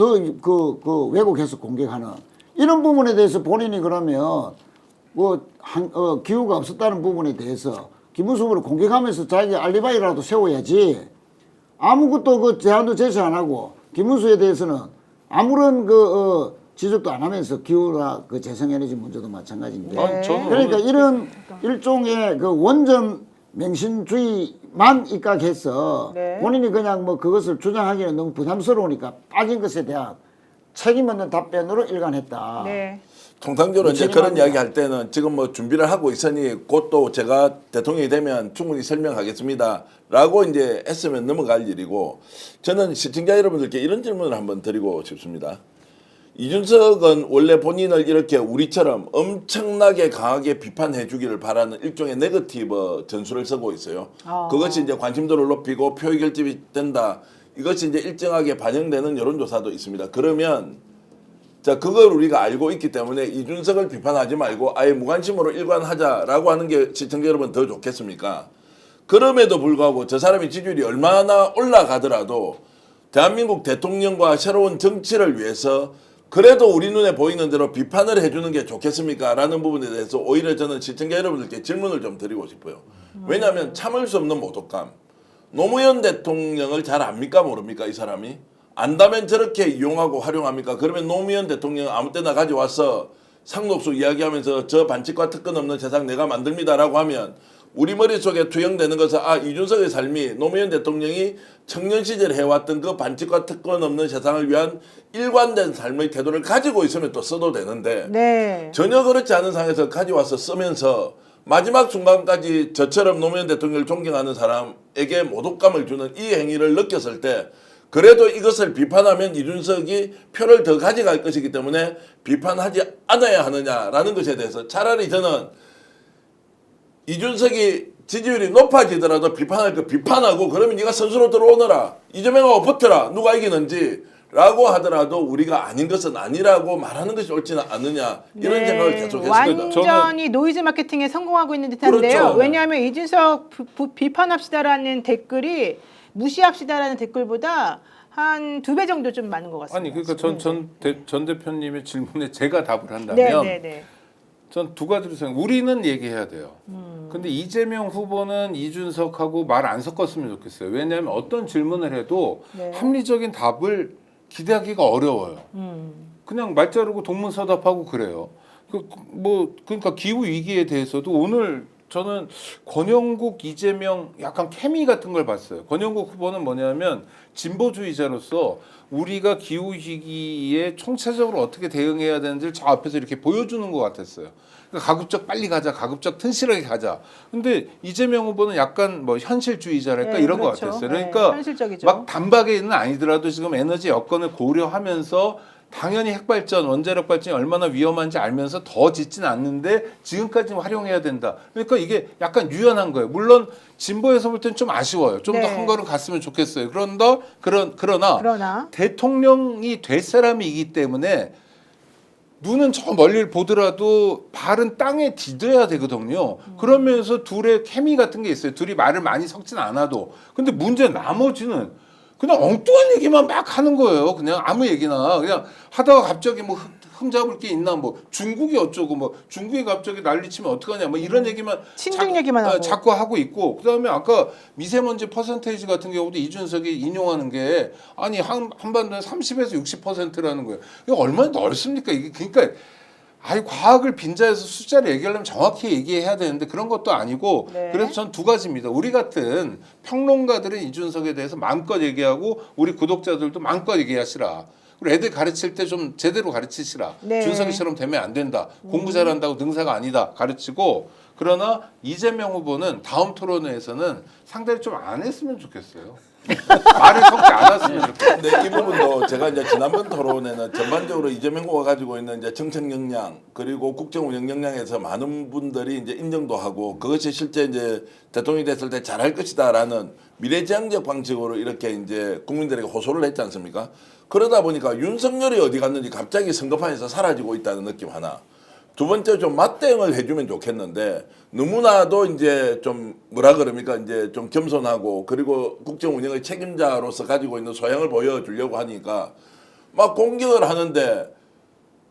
C: 왜곡해서 공격하는 이런 부분에 대해서 본인이 그러면 기후가 없었다는 부분에 대해서 김문수 후보를 공격하면서 자기 알리바이라도 세워야지 아무것도 그 제안도 제시 안 하고 김문수에 대해서는 아무런 지적도 안 하면서 기후나 그 재생에너지 문제도 마찬가지인데
A: 네.
C: 그러니까 이런 일종의 그 원전 맹신주의만 입각해서
A: 네.
C: 본인이 그냥 뭐 그것을 주장하기는 너무 부담스러우니까 빠진 것에 대한 책임 없는 답변으로 일관했다.
A: 네.
D: 통상적으로 이제
C: 책임합니다.
D: 그런 이야기 할 때는 지금 뭐 준비를 하고 있으니 곧 또 제가 대통령이 되면 충분히 설명하겠습니다라고 이제 했으면 넘어갈 일이고, 저는 시청자 여러분들께 이런 질문을 한번 드리고 싶습니다. 이준석은 원래 본인을 이렇게 우리처럼 엄청나게 강하게 비판해 주기를 바라는 일종의 네거티브 전술을 쓰고 있어요. 그것이 이제 관심도를 높이고 표의 결집이 된다. 이것이 이제 일정하게 반영되는 여론조사도 있습니다. 그러면 자, 그걸 우리가 알고 있기 때문에 이준석을 비판하지 말고 아예 무관심으로 일관하자라고 하는 게 시청자 여러분 더 좋겠습니까? 그럼에도 불구하고 저 사람의 지지율이 얼마나 올라가더라도 대한민국 대통령과 새로운 정치를 위해서 그래도 우리 눈에 보이는 대로 비판을 해주는 게 좋겠습니까? 라는 부분에 대해서 오히려 저는 시청자 여러분들께 질문을 좀 드리고 싶어요. 왜냐하면 참을 수 없는 모독감. 노무현 대통령을 잘 압니까? 모릅니까? 이 사람이? 안다면 저렇게 이용하고 활용합니까? 그러면 노무현 대통령 아무 때나 가져와서 상록수 이야기하면서 저 반칙과 특권 없는 세상 내가 만듭니다라고 하면 우리 머릿속에 투영되는 것은 아, 이준석의 삶이 노무현 대통령이 청년 시절에 해왔던 그 반칙과 특권 없는 세상을 위한 일관된 삶의 태도를 가지고 있으면 또 써도 되는데
A: 네.
D: 전혀 그렇지 않은 상황에서 가져와서 쓰면서 마지막 순간까지 저처럼 노무현 대통령을 존경하는 사람에게 모독감을 주는 이 행위를 느꼈을 때 그래도 이것을 비판하면 이준석이 표를 더 가져갈 것이기 때문에 비판하지 않아야 하느냐라는 것에 대해서 차라리 저는 이준석이 지지율이 높아지더라도 비판할 거 비판하고 그러면 네가 선수로 들어오너라. 이재명하고 붙어라. 누가 이기는지. 라고 하더라도 우리가 아닌 것은 아니라고 말하는 것이 옳지는 않느냐 이런 생각을 계속 했습니다.
A: 완전히 노이즈 마케팅에 성공하고 있는 듯한데요.
D: 그렇죠.
A: 왜냐하면 이준석 비판합시다라는 댓글이 무시합시다라는 댓글보다 한 2배 정도 좀 많은 것 같습니다.
E: 아니 그러니까 전 대표님의 질문에 제가 답을 한다면
A: 네.
E: 전 두 가지로 생각. 우리는 얘기해야 돼요. 근데 이재명 후보는 이준석하고 말 안 섞었으면 좋겠어요. 왜냐하면 어떤 질문을 해도
A: 네.
E: 합리적인 답을 기대하기가 어려워요. 그냥 말 자르고 동문서답하고 그래요. 그러니까 기후 위기에 대해서도 오늘 저는 권영국, 이재명 약간 케미 같은 걸 봤어요. 권영국 후보는 뭐냐면 진보주의자로서 우리가 기후 위기에 총체적으로 어떻게 대응해야 되는지를 저 앞에서 이렇게 보여주는 것 같았어요. 그러니까 가급적 빨리 가자, 가급적 튼실하게 가자. 근데 이재명 후보는 약간 뭐 현실주의자랄까
A: 네,
E: 이런
A: 그렇죠.
E: 것 같았어요.
A: 네,
E: 그러니까
A: 현실적이죠.
E: 막 단박에는 아니더라도 지금 에너지 여건을 고려하면서 당연히 핵발전, 원자력 발전이 얼마나 위험한지 알면서 더 짓진 않는데 지금까지는 활용해야 된다. 그러니까 이게 약간 유연한 거예요. 물론 진보에서 볼 때는 좀 아쉬워요. 좀 더
A: 네.
E: 한 걸음 갔으면 좋겠어요. 그러나 대통령이 될 사람이기 때문에 눈은 저 멀리를 보더라도 발은 땅에 디뎌야 되거든요. 그러면서 둘의 케미 같은 게 있어요. 둘이 말을 많이 섞진 않아도. 근데 문제는 나머지는 그냥 엉뚱한 얘기만 막 하는 거예요. 그냥 아무 얘기나 그냥 하다가 갑자기 뭐 흠잡을 게 있나 뭐 중국이 어쩌고 뭐 중국이 갑자기 난리치면 어떡하냐 뭐 이런 얘기만
A: 친중 얘기만 하고.
E: 자꾸 하고 있고 그다음에 아까 미세먼지 퍼센테이지 같은 경우도 이준석이 인용하는 게 아니 한반도는 30에서 60%라는 거예요. 이거 얼마나 넓습니까? 이게 그러니까 아니 과학을 빈자에서 숫자를 얘기하려면 정확히 얘기해야 되는데 그런 것도 아니고
A: 네.
E: 그래서 전 두 가지입니다. 우리 같은 평론가들은 이준석에 대해서 마음껏 얘기하고 우리 구독자들도 마음껏 얘기하시라. 그리고 애들 가르칠 때 좀 제대로 가르치시라.
A: 네.
E: 준석이처럼 되면 안 된다. 공부 잘한다고 능사가 아니다. 가르치고 그러나 이재명 후보는 다음 토론회에서는 상대를 좀 안 했으면 좋겠어요. 말을 섞지 않았으면 좋겠어요.
D: 근데 이 부분도 제가 이제 지난번 토론에는 전반적으로 이재명 후보가 가지고 있는 이제 정책 역량 그리고 국정 운영 역량에서 많은 분들이 이제 인정도 하고 그것이 실제 이제 대통령이 됐을 때 잘할 것이다라는 미래지향적 방식으로 이렇게 이제 국민들에게 호소를 했지 않습니까? 그러다 보니까 윤석열이 어디 갔는지 갑자기 선거판에서 사라지고 있다는 느낌 하나. 두 번째 좀 맞대응을 해주면 좋겠는데 너무나도 이제 좀 뭐라 그럽니까 이제 좀 겸손하고 그리고 국정 운영의 책임자로서 가지고 있는 소양을 보여주려고 하니까 막 공격을 하는데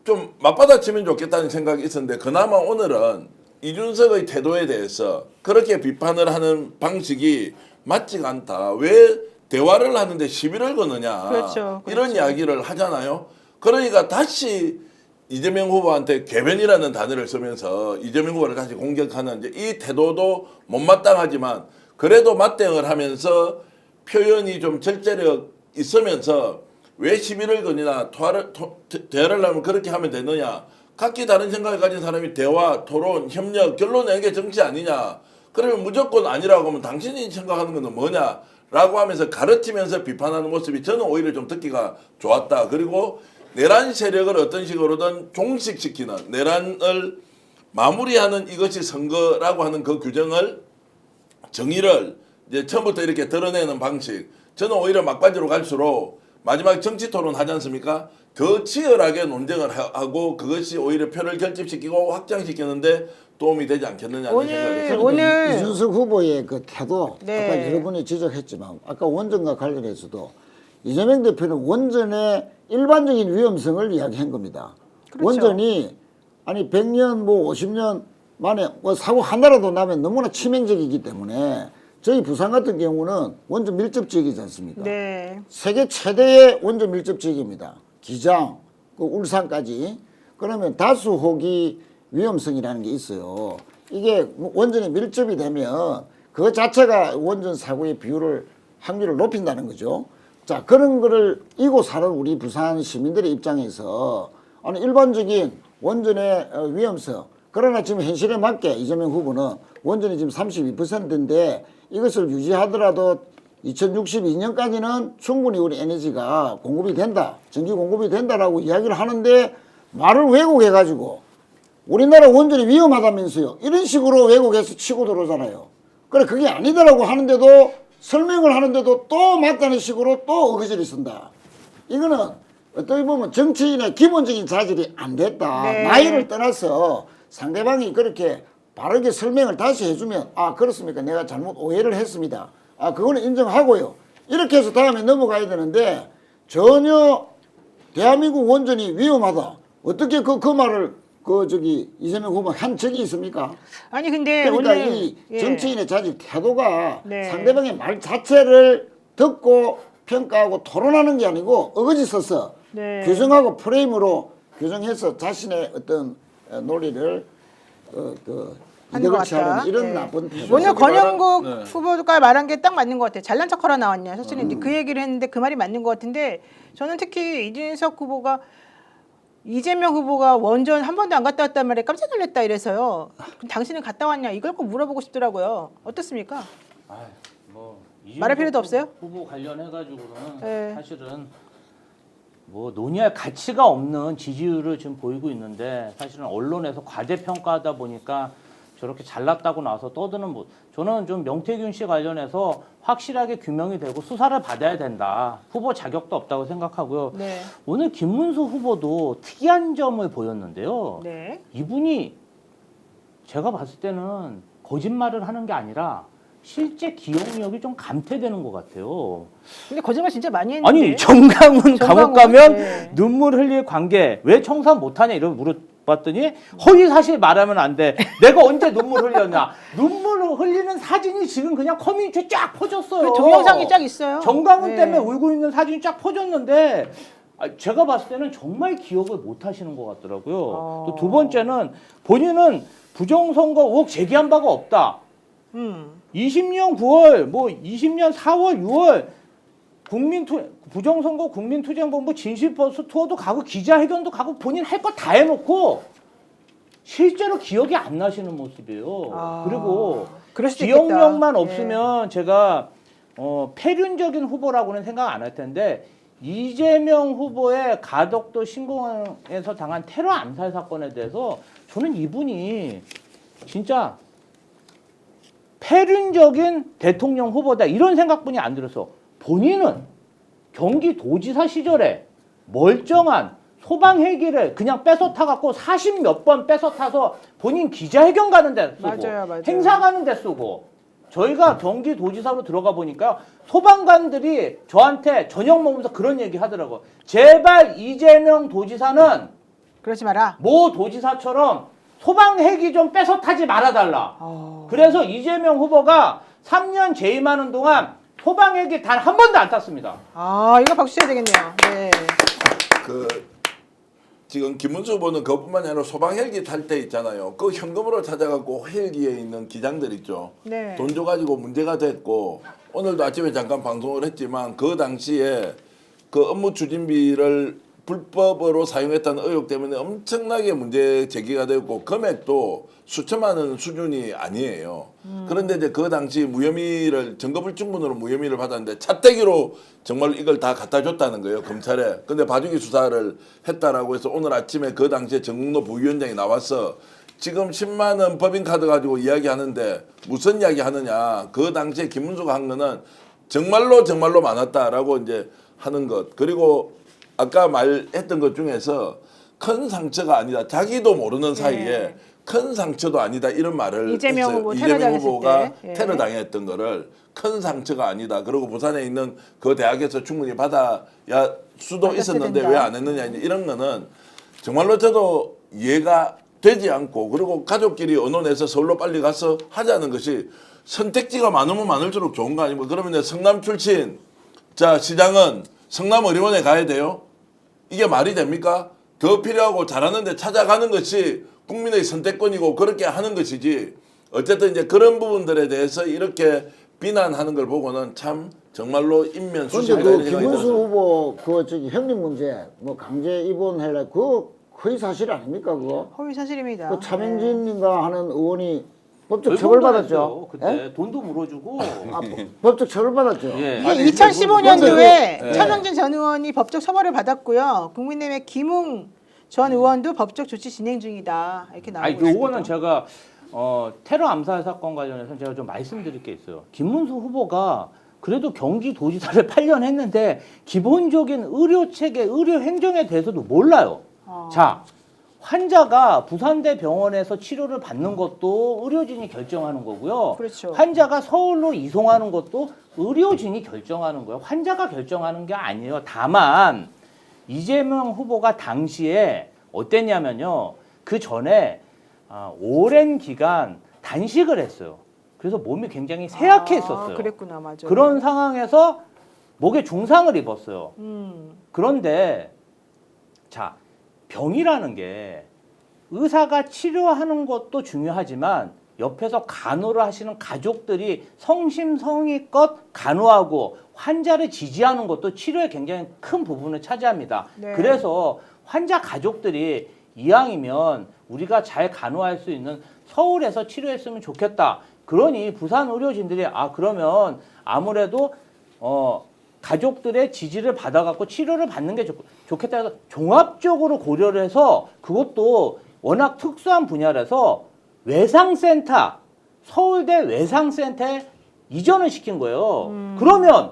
D: 좀 맞받아치면 좋겠다는 생각이 있었는데 그나마 오늘은 이준석의 태도에 대해서 그렇게 비판을 하는 방식이 맞지가 않다. 왜 대화를 하는데 시비를 거느냐.
A: 그렇죠.
D: 이런 이야기를 하잖아요. 그러니까 다시 이재명 후보한테 궤변이라는 단어를 쓰면서 이재명 후보를 다시 공격하는 이제 이 태도도 못마땅하지만 그래도 맞대응을 하면서 표현이 좀 절제력 있으면서 왜 11월 건이나 대화를 하면 그렇게 하면 되느냐. 각기 다른 생각을 가진 사람이 대화, 토론, 협력, 결론 내는 게 정치 아니냐. 그러면 무조건 아니라고 하면 당신이 생각하는 건 뭐냐. 라고 하면서 가르치면서 비판하는 모습이 저는 오히려 좀 듣기가 좋았다. 그리고 내란 세력을 어떤 식으로든 종식시키는, 내란을 마무리하는 이것이 선거라고 하는 그 규정을, 정의를 이제 처음부터 이렇게 드러내는 방식. 저는 오히려 막바지로 갈수록 마지막 정치 토론 하지 않습니까? 더 치열하게 논쟁을 하고 그것이 오히려 표를 결집시키고 확장시키는데 도움이 되지 않겠느냐는 생각이 듭니다.
A: 오늘
C: 이준석 후보의 그 태도,
A: 네.
C: 아까 여러분이 지적했지만 아까 원전과 관련해서도 이재명 대표는 원전의 일반적인 위험성을 이야기한 겁니다.
A: 그렇죠.
C: 원전이 아니 100년 뭐 50년 만에 뭐 사고 하나라도 나면 너무나 치명적이기 때문에 저희 부산 같은 경우는 원전 밀접 지역이지 않습니까?
A: 네.
C: 세계 최대의 원전 밀접 지역입니다. 기장, 그 울산까지. 그러면 다수 호기 위험성이라는 게 있어요. 이게 원전이 밀접이 되면 그 자체가 원전 사고의 비율을 확률을 높인다는 거죠. 자, 그런 거를 이고 사는 우리 부산 시민들의 입장에서 아니 일반적인 원전의 위험성, 그러나 지금 현실에 맞게 이재명 후보는 원전이 지금 32%인데 이것을 유지하더라도 2062년까지는 충분히 우리 에너지가 공급이 된다, 전기 공급이 된다라고 이야기를 하는데 말을 왜곡해가지고 우리나라 원전이 위험하다면서요. 이런 식으로 왜곡해서 치고 들어오잖아요. 그래 그게 아니다라고 하는데도 설명을 하는데도 또 맞다는 식으로 또 어거지를 쓴다. 이거는 어떻게 보면 정치인의 기본적인 자질이 안 됐다.
A: 네.
C: 나이를 떠나서 상대방이 그렇게 바르게 설명을 다시 해주면 아 그렇습니까? 내가 잘못 오해를 했습니다. 아 그거는 인정하고요. 이렇게 해서 다음에 넘어가야 되는데 전혀 대한민국 원전이 위험하다. 어떻게 그 말을 이재명 후보 한 적이 있습니까?
A: 아니 근데
C: 그러니까
A: 오늘
C: 이
A: 예.
C: 정치인의 자질 태도가
A: 네.
C: 상대방의 말 자체를 듣고 평가하고 토론하는 게 아니고 어거지 써서
A: 네.
C: 규정하고 프레임으로 규정해서 자신의 어떤 논리를
A: 하는 것
C: 이득을 취하는
A: 같다.
C: 이런
A: 네.
C: 나쁜 태도.
A: 오늘 권영국
E: 네.
A: 후보가 말한 게 딱 맞는 것 같아요. 잘난 척하러 나왔냐. 사실은 이제 그 얘기를 했는데 그 말이 맞는 것 같은데 저는 특히 이준석 후보가 이재명 후보가 원전 한 번도 안 갔다 왔단 말에 깜짝 놀랐다 이래서요. 그럼 당신은 갔다 왔냐 이걸 꼭 물어보고 싶더라고요. 어떻습니까?
B: 아유, 뭐
A: 말할 필요도 없어요?
B: 후보 관련해 가지고는
A: 네.
B: 사실은 뭐 논의할 가치가 없는 지지율을 지금 보이고 있는데 사실은 언론에서 과대평가하다 보니까 저렇게 잘났다고 나와서 떠드는 뭐 저는 좀 명태균 씨 관련해서 확실하게 규명이 되고 수사를 받아야 된다. 후보 자격도 없다고 생각하고요.
A: 네.
B: 오늘 김문수 후보도 특이한 점을 보였는데요.
A: 네.
B: 이분이 제가 봤을 때는 거짓말을 하는 게 아니라 실제 기억력이 좀 감퇴되는 것 같아요.
A: 근데 거짓말 진짜 많이 했는데.
B: 아니 정강훈 감옥 가면
A: 네.
B: 눈물 흘릴 관계 왜 청산 못하냐 이런 물어봤더니 허위 사실 말하면 안 돼. 내가 언제 눈물 흘렸냐. 눈물 흘리는 사진이 지금 그냥 커뮤니티에 쫙 퍼졌어요.
A: 그 동영상이 쫙 있어요.
B: 정강훈
A: 네.
B: 때문에 울고 있는 사진이 쫙 퍼졌는데 제가 봤을 때는 정말 기억을 못 하시는 것 같더라고요. 또 두 번째는 본인은 부정선거 의혹 제기한 바가 없다. 20년 9월, 뭐 20년 4월, 6월 부정선거 국민투쟁본부 진실버스 투어도 가고 기자회견도 가고 본인 할 거 다 해놓고 실제로 기억이 안 나시는 모습이에요.
A: 아,
B: 그리고
A: 그럴 수도
B: 기억력만
A: 있겠다.
B: 없으면 제가 폐륜적인 후보라고는 생각 안 할 텐데 이재명 후보의 가덕도 신공항에서 당한 테러 암살 사건에 대해서 저는 이분이 진짜 폐륜적인 대통령 후보다 이런 생각뿐이 안 들어서 본인은 경기도지사 시절에 멀쩡한 소방 헬기를 그냥 뺏어 타갖고 40몇 번 뺏어 타서 본인 기자회견 가는 데 쓰고
A: 맞아요.
B: 행사 가는 데 쓰고 저희가 경기도지사로 들어가 보니까 소방관들이 저한테 저녁 먹으면서 그런 얘기 하더라고요. 제발 이재명 도지사는
A: 그러지 마라.
B: 모 도지사처럼 소방 헬기 좀 뺏어 타지 말아달라. 그래서 이재명 후보가 3년 재임하는 동안 소방 헬기 단 한 번도 안 탔습니다.
A: 아 이거 박수 쳐야 되겠네요. 네.
D: 지금 김문수 후보는 그것뿐만이 아니라 소방 헬기 탈 때 있잖아요. 그 현금으로 찾아갖고 헬기에 있는 기장들 있죠.
A: 네.
D: 돈 줘가지고 문제가 됐고 오늘도 아침에 잠깐 방송을 했지만 그 당시에 그 업무 추진비를 불법으로 사용했다는 의혹 때문에 엄청나게 문제 제기가 되고 금액도 수천만 원 수준이 아니에요. 그런데 이제 그 당시 무혐의를 증거불충분으로 무혐의를 받았는데 차떼기로 정말 이걸 다 갖다 줬다는 거예요, 검찰에. 근데 봐주기 수사를 했다라고 해서 오늘 아침에 그 당시에 정국로 부위원장이 나와서 지금 10만 원 법인카드 가지고 이야기하는데 무슨 이야기 하느냐. 그 당시에 김문수가 한 거는 정말로 많았다라고 이제 하는 것. 그리고 아까 말했던 것 중에서 큰 상처가 아니다. 자기도 모르는 사이에
A: 네.
D: 큰 상처도 아니다. 이런 말을
A: 이재명
D: 했어요.
A: 후보
D: 이재명
A: 테러
D: 후보가
A: 당했을 때. 예.
D: 테러 당했던 거를 큰 상처가 아니다. 그리고 부산에 있는 그 대학에서 충분히 받아야 수도
A: 받았어야
D: 있었는데
A: 된다.
D: 왜 안 했느냐. 이제 이런 거는 정말로 저도 이해가 되지 않고 그리고 가족끼리 언론에서 서울로 빨리 가서 하자는 것이 선택지가 많으면 많을수록 좋은 거 아닙니까? 그러면 이제 성남 출신 자 시장은 성남 의료원에 가야 돼요. 이게 말이 됩니까? 더 필요하고 잘하는데 찾아가는 것이 국민의 선택권이고 그렇게 하는 것이지. 어쨌든 이제 그런 부분들에 대해서 이렇게 비난하는 걸 보고는 참 정말로 인면
C: 그런데
D: 수시가
C: 그
D: 이런 생각이
C: 김문수
D: 들었어요.
C: 후보 그 저기 형님 문제 뭐 강제 입원해라 그거 거의 사실 아닙니까 그거?
A: 허위 사실입니다.
C: 그 차명진인가 하는 의원이 법적
B: 결국은
C: 처벌받았죠.
B: 했어요, 그때
C: 예?
B: 돈도 물어주고.
C: 아, 법적 처벌받았죠.
B: 예.
A: 이게
C: 아니,
A: 2015년도에
C: 네.
A: 차명진 전 의원이 법적 처벌을 받았고요. 국민의힘의 김웅 전 의원도 법적 조치 진행 중이다. 이렇게 나오고
B: 아니,
A: 있습니다.
B: 요거는 제가 테러 암살 사건 관련해서 제가 좀 말씀드릴 게 있어요. 김문수 후보가 그래도 경기도지사를 8년 했는데 기본적인 의료 체계, 의료 행정에 대해서도 몰라요. 자, 환자가 부산대 병원에서 치료를 받는 것도 의료진이 결정하는 거고요.
A: 그렇죠.
B: 환자가 서울로 이송하는 것도 의료진이 결정하는 거예요. 환자가 결정하는 게 아니에요. 다만 이재명 후보가 당시에 어땠냐면요. 그 전에 오랜 기간 단식을 했어요. 그래서 몸이 굉장히 쇠약했었어요.
A: 그랬구나, 맞아.
B: 그런 상황에서 목에 중상을 입었어요. 그런데 자, 병이라는 게 의사가 치료하는 것도 중요하지만 옆에서 간호를 하시는 가족들이 성심성의껏 간호하고 환자를 지지하는 것도 치료에 굉장히 큰 부분을 차지합니다.
A: 네.
B: 그래서 환자 가족들이 이왕이면 우리가 잘 간호할 수 있는 서울에서 치료했으면 좋겠다. 그러니 부산 의료진들이 그러면 아무래도 가족들의 지지를 받아갖고 치료를 받는 게 좋겠다 해서 종합적으로 고려를 해서 그것도 워낙 특수한 분야라서 외상센터, 서울대 외상센터에 이전을 시킨 거예요. 그러면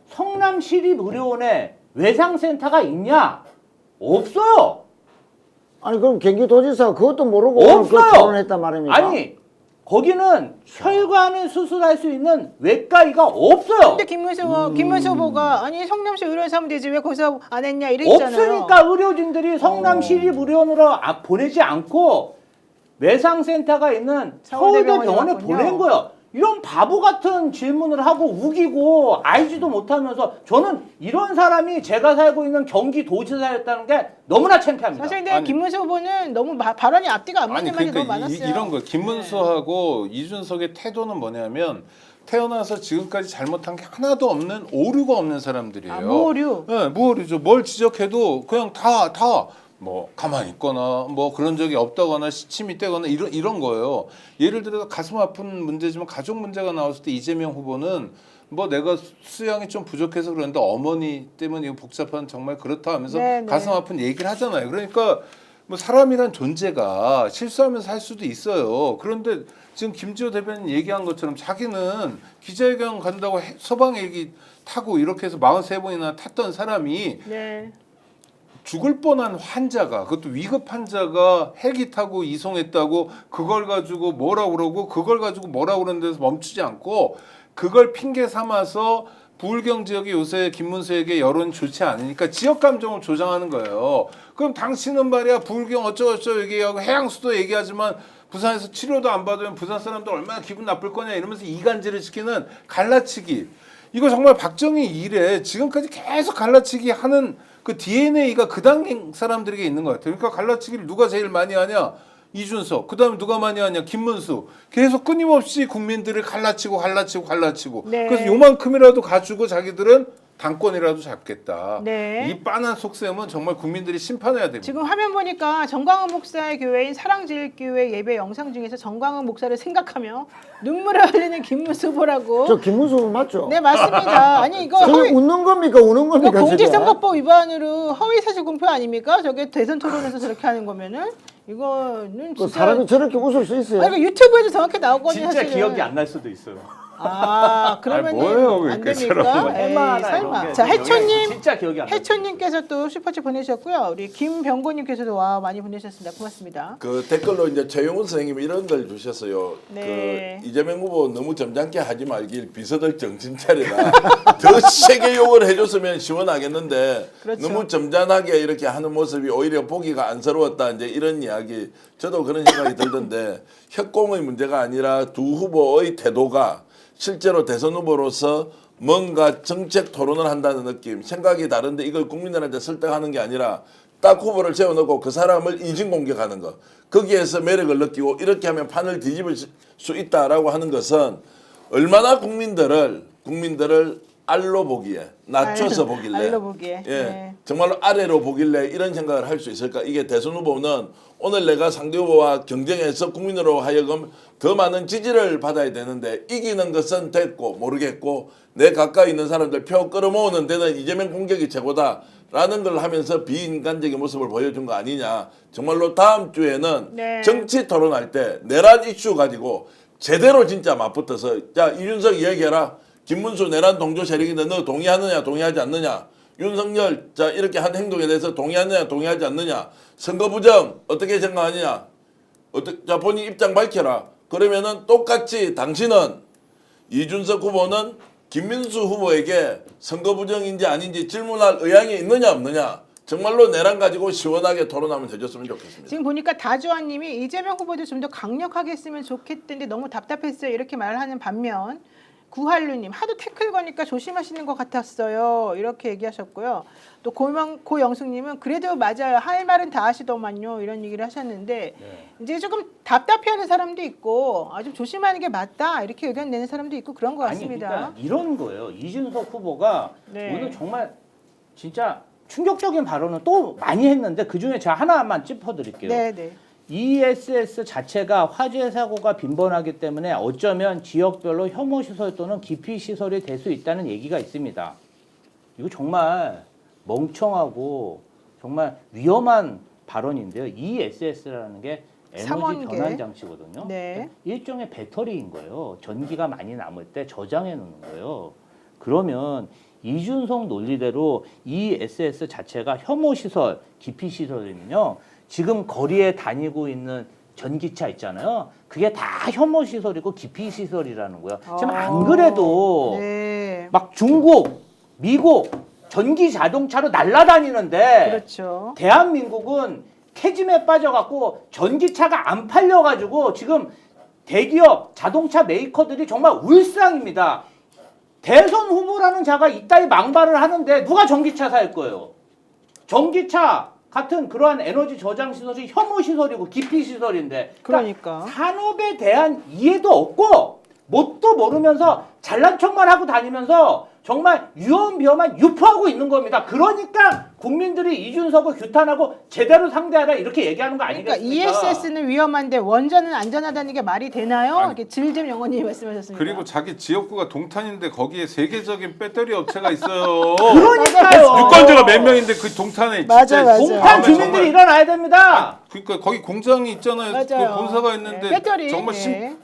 B: 성남시립의료원에 외상센터가 있냐? 없어요.
C: 아니 그럼 경기도지사가 그것도 모르고 오늘 그
B: 없어요.
C: 결혼했단 말입니까?
B: 아니 거기는 혈관을 수술할 수 있는 외과의가 없어요.
A: 근데 김문수 후보가 아니 성남시 의료원에서 하면 되지 왜 거기서 안 했냐 이랬잖아요.
B: 없으니까 의료진들이 성남시립의료원으로 보내지 않고 외상센터가 있는
A: 서울대병원에
B: 서울대병원에
A: 갔군요.
B: 보낸 거예요. 이런 바보 같은 질문을 하고 우기고 알지도 못하면서 저는 이런 사람이 제가 살고 있는 경기도지사였다는 게 너무나 창피합니다.
A: 사실 근데
E: 아니,
A: 김문수 후보는 너무 발언이 앞뒤가 안 맞는 말이 너무 많았어요.
E: 이런 거 김문수하고 이준석의 태도는 뭐냐면 태어나서 지금까지 잘못한 게 하나도 없는 오류가 없는 사람들이에요.
A: 무오류.
E: 네, 무오류죠. 뭘 지적해도 그냥 다 뭐 가만히 있거나 뭐 그런 적이 없다거나 시침이 떼거나 이런 거예요. 예를 들어서 가슴 아픈 문제지만 가족 문제가 나왔을 때 이재명 후보는 뭐 내가 수양이 좀 부족해서 그런데 어머니 때문에 이거 복잡한 정말 그렇다 하면서
A: 네.
E: 가슴 아픈 얘기를 하잖아요. 그러니까 뭐 사람이란 존재가 실수하면서 할 수도 있어요. 그런데 지금 김지호 대변인 얘기한 것처럼 자기는 기자회견 간다고 서방 얘기 타고 이렇게 해서 43번이나 탔던 사람이
A: 네.
E: 죽을 뻔한 환자가 그것도 위급 환자가 헬기 타고 이송했다고 그걸 가지고 뭐라 그러고 그걸 가지고 뭐라 그러는 데서 멈추지 않고 그걸 핑계 삼아서 부울경 지역이 요새 김문수에게 여론이 좋지 않으니까 지역 감정을 조장하는 거예요. 그럼 당신은 말이야 부울경 어쩌고저쩌고 얘기하고 해양수도 얘기하지만 부산에서 치료도 안 받으면 부산 사람들 얼마나 기분 나쁠 거냐 이러면서 이간질을 시키는 갈라치기. 이거 정말 박정희 이래 지금까지 계속 갈라치기 하는 그 DNA가 그 당 사람들에게 있는 것 같아요. 그러니까 갈라치기를 누가 제일 많이 하냐? 이준석. 그다음에 누가 많이 하냐? 김문수. 계속 끊임없이 국민들을 갈라치고.
A: 네.
E: 그래서 요만큼이라도 가지고 자기들은 당권이라도 잡겠다.
A: 네.
E: 이 빤한 속셈은 정말 국민들이 심판해야 됩니다.
A: 지금 화면 보니까 정광훈 목사의 교회인 사랑제일교회 예배 영상 중에서 정광훈 목사를 생각하며 눈물을 흘리는 김문수 후보라고.
C: 저 김문수 맞죠?
A: 네 맞습니다. 아니 이거
C: 저게 웃는 겁니까 우는
A: 이거
C: 겁니까?
A: 공직선거법 위반으로 허위사실 공표 아닙니까? 저게 대선 토론에서 저렇게 하는 거면은 이거는
C: 그
A: 진짜.
C: 사람이 저렇게 웃을 수 있어요?
A: 아 이거 유튜브에도 정확히 나오거든요.
B: 진짜
A: 사실은.
B: 기억이 안 날 수도 있어요.
A: 아 그러면
E: 뭐예요,
A: 안
E: 그러니까
A: 됩니까?
E: 사람은.
A: 에이,
B: 해마나
A: 설마.
B: 이런 게
A: 자
B: 기억이
A: 해초님.
B: 진짜 기억이 안 나요.
A: 해초님께서 또 슈퍼챗 보내주셨고요. 우리 김병고님께서도 와 많이 보내주셨습니다. 고맙습니다.
D: 그 댓글로 이제 최용훈 선생님이 이런 걸 주셨어요.
A: 네.
D: 그 이재명 후보 너무 점잖게 하지 말길 비서들 정신 차려라. 더 세게 욕을 해줬으면 시원하겠는데
A: 그렇죠.
D: 너무 점잖하게 이렇게 하는 모습이 오히려 보기가 안쓰러웠다. 이제 이런 이야기. 저도 그런 생각이 들던데 협공의 문제가 아니라 두 후보의 태도가 실제로 대선 후보로서 뭔가 정책 토론을 한다는 느낌, 생각이 다른데 이걸 국민들한테 설득하는 게 아니라 딱 후보를 세워놓고 그 사람을 인신공격하는 것, 거기에서 매력을 느끼고 이렇게 하면 판을 뒤집을 수 있다라고 하는 것은 얼마나 국민들을 알로 보기에, 낮춰서 보길래,
A: 알로 보기에.
D: 예,
A: 네.
D: 정말로 아래로 보길래 이런 생각을 할 수 있을까? 이게 대선 후보는 오늘 내가 상대 후보와 경쟁해서 국민으로 하여금 더 많은 지지를 받아야 되는데 이기는 것은 됐고 모르겠고 내 가까이 있는 사람들 표 끌어모으는 데는 이재명 공격이 최고다라는 걸 하면서 비인간적인 모습을 보여준 거 아니냐. 정말로 다음 주에는
A: 네.
D: 정치 토론할 때 내란 이슈 가지고 제대로 진짜 맞붙어서 자 이준석 이야기해라. 김문수 내란 동조 세력인데 너 동의하느냐 동의하지 않느냐. 윤석열 자 이렇게 한 행동에 대해서 동의하느냐 동의하지 않느냐. 선거 부정 어떻게 생각하느냐. 자 본인 입장 밝혀라. 그러면은 똑같이 당신은 이준석 후보는 김민수 후보에게 선거 부정인지 아닌지 질문할 의향이 있느냐 없느냐. 정말로 내란 가지고 시원하게 토론하면 해줬으면 좋겠습니다.
A: 지금 보니까 다주환님이 이재명 후보도 좀 더 강력하게 했으면 좋겠던데 너무 답답했어요. 이렇게 말하는 반면 구할루님 하도 태클 거니까 조심하시는 것 같았어요. 이렇게 얘기하셨고요. 또 고영숙님은 그래도 맞아요. 할 말은 다 하시더만요. 이런 얘기를 하셨는데 이제 조금 답답해하는 사람도 있고 아주 조심하는 게 맞다 이렇게 의견 내는 사람도 있고 그런 것 같습니다.
B: 아니 그러니까 이런 거예요. 이준석 후보가
A: 네.
B: 오늘 정말 진짜 충격적인 발언을 또 많이 했는데 그 중에 제가 하나만 짚어드릴게요.
A: 네.
B: ESS 자체가 화재 사고가 빈번하기 때문에 어쩌면 지역별로 혐오 시설 또는 기피 시설이 될 수 있다는 얘기가 있습니다. 이거 정말 멍청하고 정말 위험한 발언인데요. ESS라는 게 에너지
A: 삼원계.
B: 전환 장치거든요.
A: 네.
B: 일종의 배터리인 거예요. 전기가 많이 남을 때 저장해 놓는 거예요. 그러면 이준석 논리대로 ESS 자체가 혐오 시설, 기피 시설이면요. 지금 거리에 다니고 있는 전기차 있잖아요. 그게 다 혐오 시설이고 기피 시설이라는 거예요. 지금 안 그래도
A: 네.
B: 막 중국, 미국 전기 자동차로 날아다니는데
A: 그렇죠.
B: 대한민국은 캐즘에 빠져갖고 전기차가 안 팔려가지고 지금 대기업 자동차 메이커들이 정말 울상입니다. 대선 후보라는 자가 이따위 망발을 하는데 누가 전기차 살 거예요? 전기차 같은 그러한 에너지 저장 시설이 혐오 시설이고 기피 시설인데
A: 그러니까.
B: 산업에 대한 이해도 없고 뭣도 모르면서 잘난 척만 하고 다니면서 정말 위험한 유포하고 있는 겁니다. 그러니까 국민들이 이준석을 규탄하고 제대로 상대하라 이렇게 얘기하는 거
A: 그러니까
B: 아니겠습니까?
A: ESS는 위험한데 원전은 안전하다는 게 말이 되나요?
E: 아니,
A: 이렇게 질잼 영원님이 말씀하셨습니다.
E: 그리고 자기 지역구가 동탄인데 거기에 세계적인 배터리 업체가 있어요.
B: 그러니까요.
E: 유권자가 몇 명인데 그 동탄에
A: 맞아,
E: 진짜
A: 맞아.
B: 동탄
E: 다음에
B: 주민들이
E: 정말-
B: 일어나야 됩니다.
E: 그러니까 거기 공장이 있잖아요.
A: 맞아요.
E: 그 본사가 있는데
A: 네, 배터리,
E: 정말
A: 네.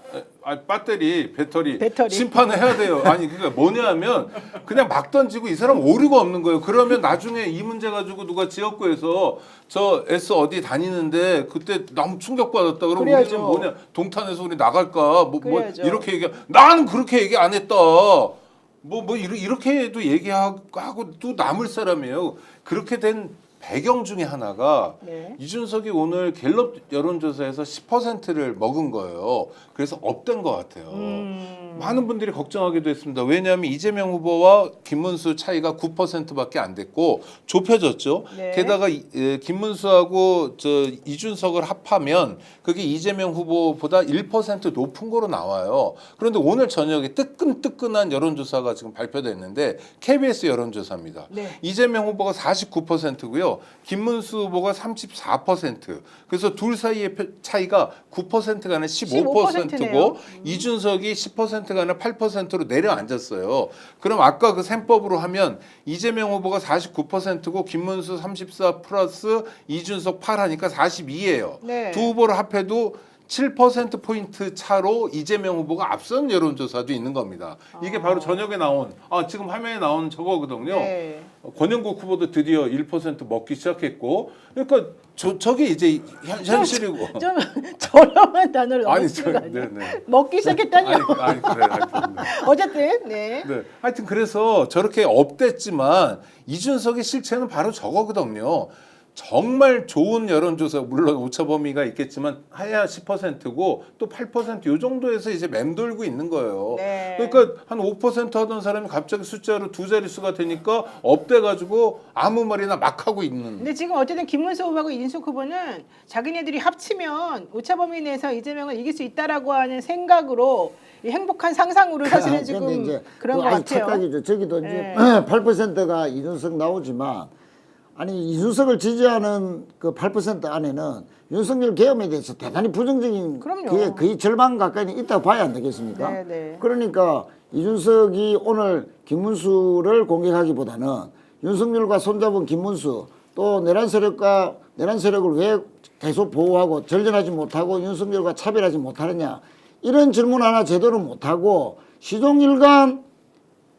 E: 배터리
A: 배터리.
E: 심판을 해야 돼요. 아니 그러니까 뭐냐면 그냥 막 던지고 이 사람 오류가 없는 거예요. 그러면 나중에 이 문제 가지고 누가 지역구에서 저 S 어디 다니는데 그때 너무 충격받았다. 그러면
A: 그래야죠.
E: 우리는 뭐냐 동탄에서 우리 나갈까 뭐
A: 그래야죠.
E: 이렇게 얘기. 나는 그렇게 얘기 안 했다. 이렇게도 얘기하고 또 남을 사람이에요. 그렇게 된 배경 중에 하나가
A: 네.
E: 이준석이 오늘 갤럽 여론조사에서 10%를 먹은 거예요. 그래서 업된 것 같아요. 많은 분들이 걱정하기도 했습니다. 왜냐하면 이재명 후보와 김문수 차이가 9%밖에 안 됐고 좁혀졌죠.
A: 네.
E: 게다가 김문수하고 이준석을 합하면 그게 이재명 후보보다 1% 높은 거로 나와요. 그런데 오늘 저녁에 뜨끈뜨끈한 여론조사가 지금 발표됐는데 KBS 여론조사입니다.
A: 네.
E: 이재명 후보가 49%고요. 김문수 후보가 34%. 그래서 둘 사이의 차이가 9%가 아니라 15%고
A: 네요.
E: 이준석이 10%가 아니라 8%로 내려앉았어요. 그럼 아까 그 셈법으로 하면 이재명 후보가 49%고 김문수 34 플러스 이준석 8 하니까 42예요.
A: 네.
E: 두 후보를 합해도 7%포인트 차로 이재명 후보가 앞선 여론조사도 있는 겁니다. 이게 바로 저녁에 나온, 지금 화면에 나온 저거거든요.
A: 네.
E: 권영국 후보도 드디어 1% 먹기 시작했고, 그러니까 저게 이제 현실이고.
A: 좀 저렴한 단어를 너무
E: 아니,
A: 쓰는 거 아니에요?
E: 네네.
A: 먹기 시작했다니요.
E: 아니 그래. 하여튼, 네.
A: 어쨌든 네.
E: 네. 하여튼 그래서 저렇게 업됐지만 이준석의 실체는 바로 저거거든요. 정말 좋은 여론조사 물론 오차 범위가 있겠지만 하야 10%고 또 8%요 정도에서 이제 맴돌고 있는 거예요.
A: 네.
E: 그러니까 한 5% 하던 사람이 갑자기 숫자로 두 자릿수가 되니까 업돼 가지고 아무 말이나 막 하고 있는.
A: 근데 지금 어쨌든 김문수 후보하고 이준석 후보는 자기네들이 합치면 오차범위 내에서 이재명을 이길 수 있다라고 하는 생각으로 이 행복한 상상으로 사실은 지금
C: 근데 이제
A: 그런 것
C: 아주
A: 같아요.
C: 착각이죠. 저기도
A: 네.
C: 이제 8%가 이준석 나오지만 아니 이준석을 지지하는 그 8% 안에는 윤석열 계엄에 대해서 대단히 부정적인
A: 그럼요.
C: 그게 거의 절반 가까이 있다고 봐야 안 되겠습니까?
A: 네, 네.
C: 그러니까 이준석이 오늘 김문수를 공격하기보다는 윤석열과 손잡은 김문수 또 내란 세력을 왜 계속 보호하고 전전하지 못하고 윤석열과 차별하지 못하느냐 이런 질문 하나 제대로 못하고 시종일관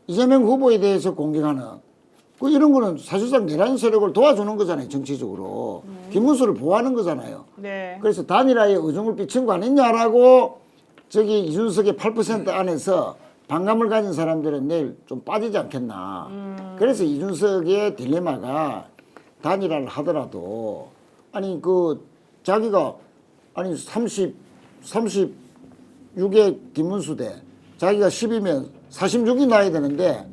C: 이재명 후보에 대해서 공격하는 이런 거는 사실상 내란 세력을 도와주는 거잖아요, 정치적으로. 김문수를 보호하는 거잖아요.
A: 네.
C: 그래서 단일화에 의중을 비친 거 아니냐라고 저기 이준석의 8% 안에서 반감을 가진 사람들은 내일 좀 빠지지 않겠나. 그래서 이준석의 딜레마가 단일화를 하더라도 아니 그 자기가 아니 36에 김문수 대 자기가 10이면 46이 나야 되는데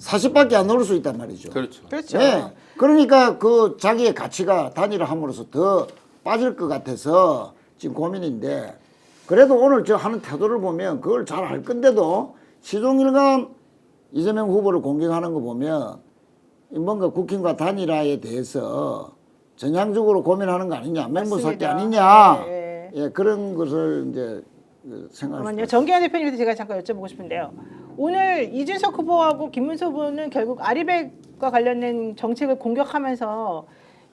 C: 40밖에 안 넣을 수 있단 말이죠.
E: 그렇죠.
A: 그렇죠.
C: 네. 그러니까 그 자기의 가치가 단일화함으로써 더 빠질 것 같아서 지금 고민인데 그래도 오늘 저 하는 태도를 보면 그걸 잘 알 건데도 시종일관 이재명 후보를 공격하는 거 보면 뭔가 국힘과 단일화에 대해서 전향적으로 고민하는 거 아니냐, 맹목살기
A: 맞습니다.
C: 아니냐,
A: 네.
C: 예, 그런 것을 이제 생각할 수
A: 잠깐만요. 정기현 대표님한테 제가 잠깐 여쭤보고 싶은데요. 오늘 이준석 후보하고 김문수 후보는 결국 아리백과 관련된 정책을 공격하면서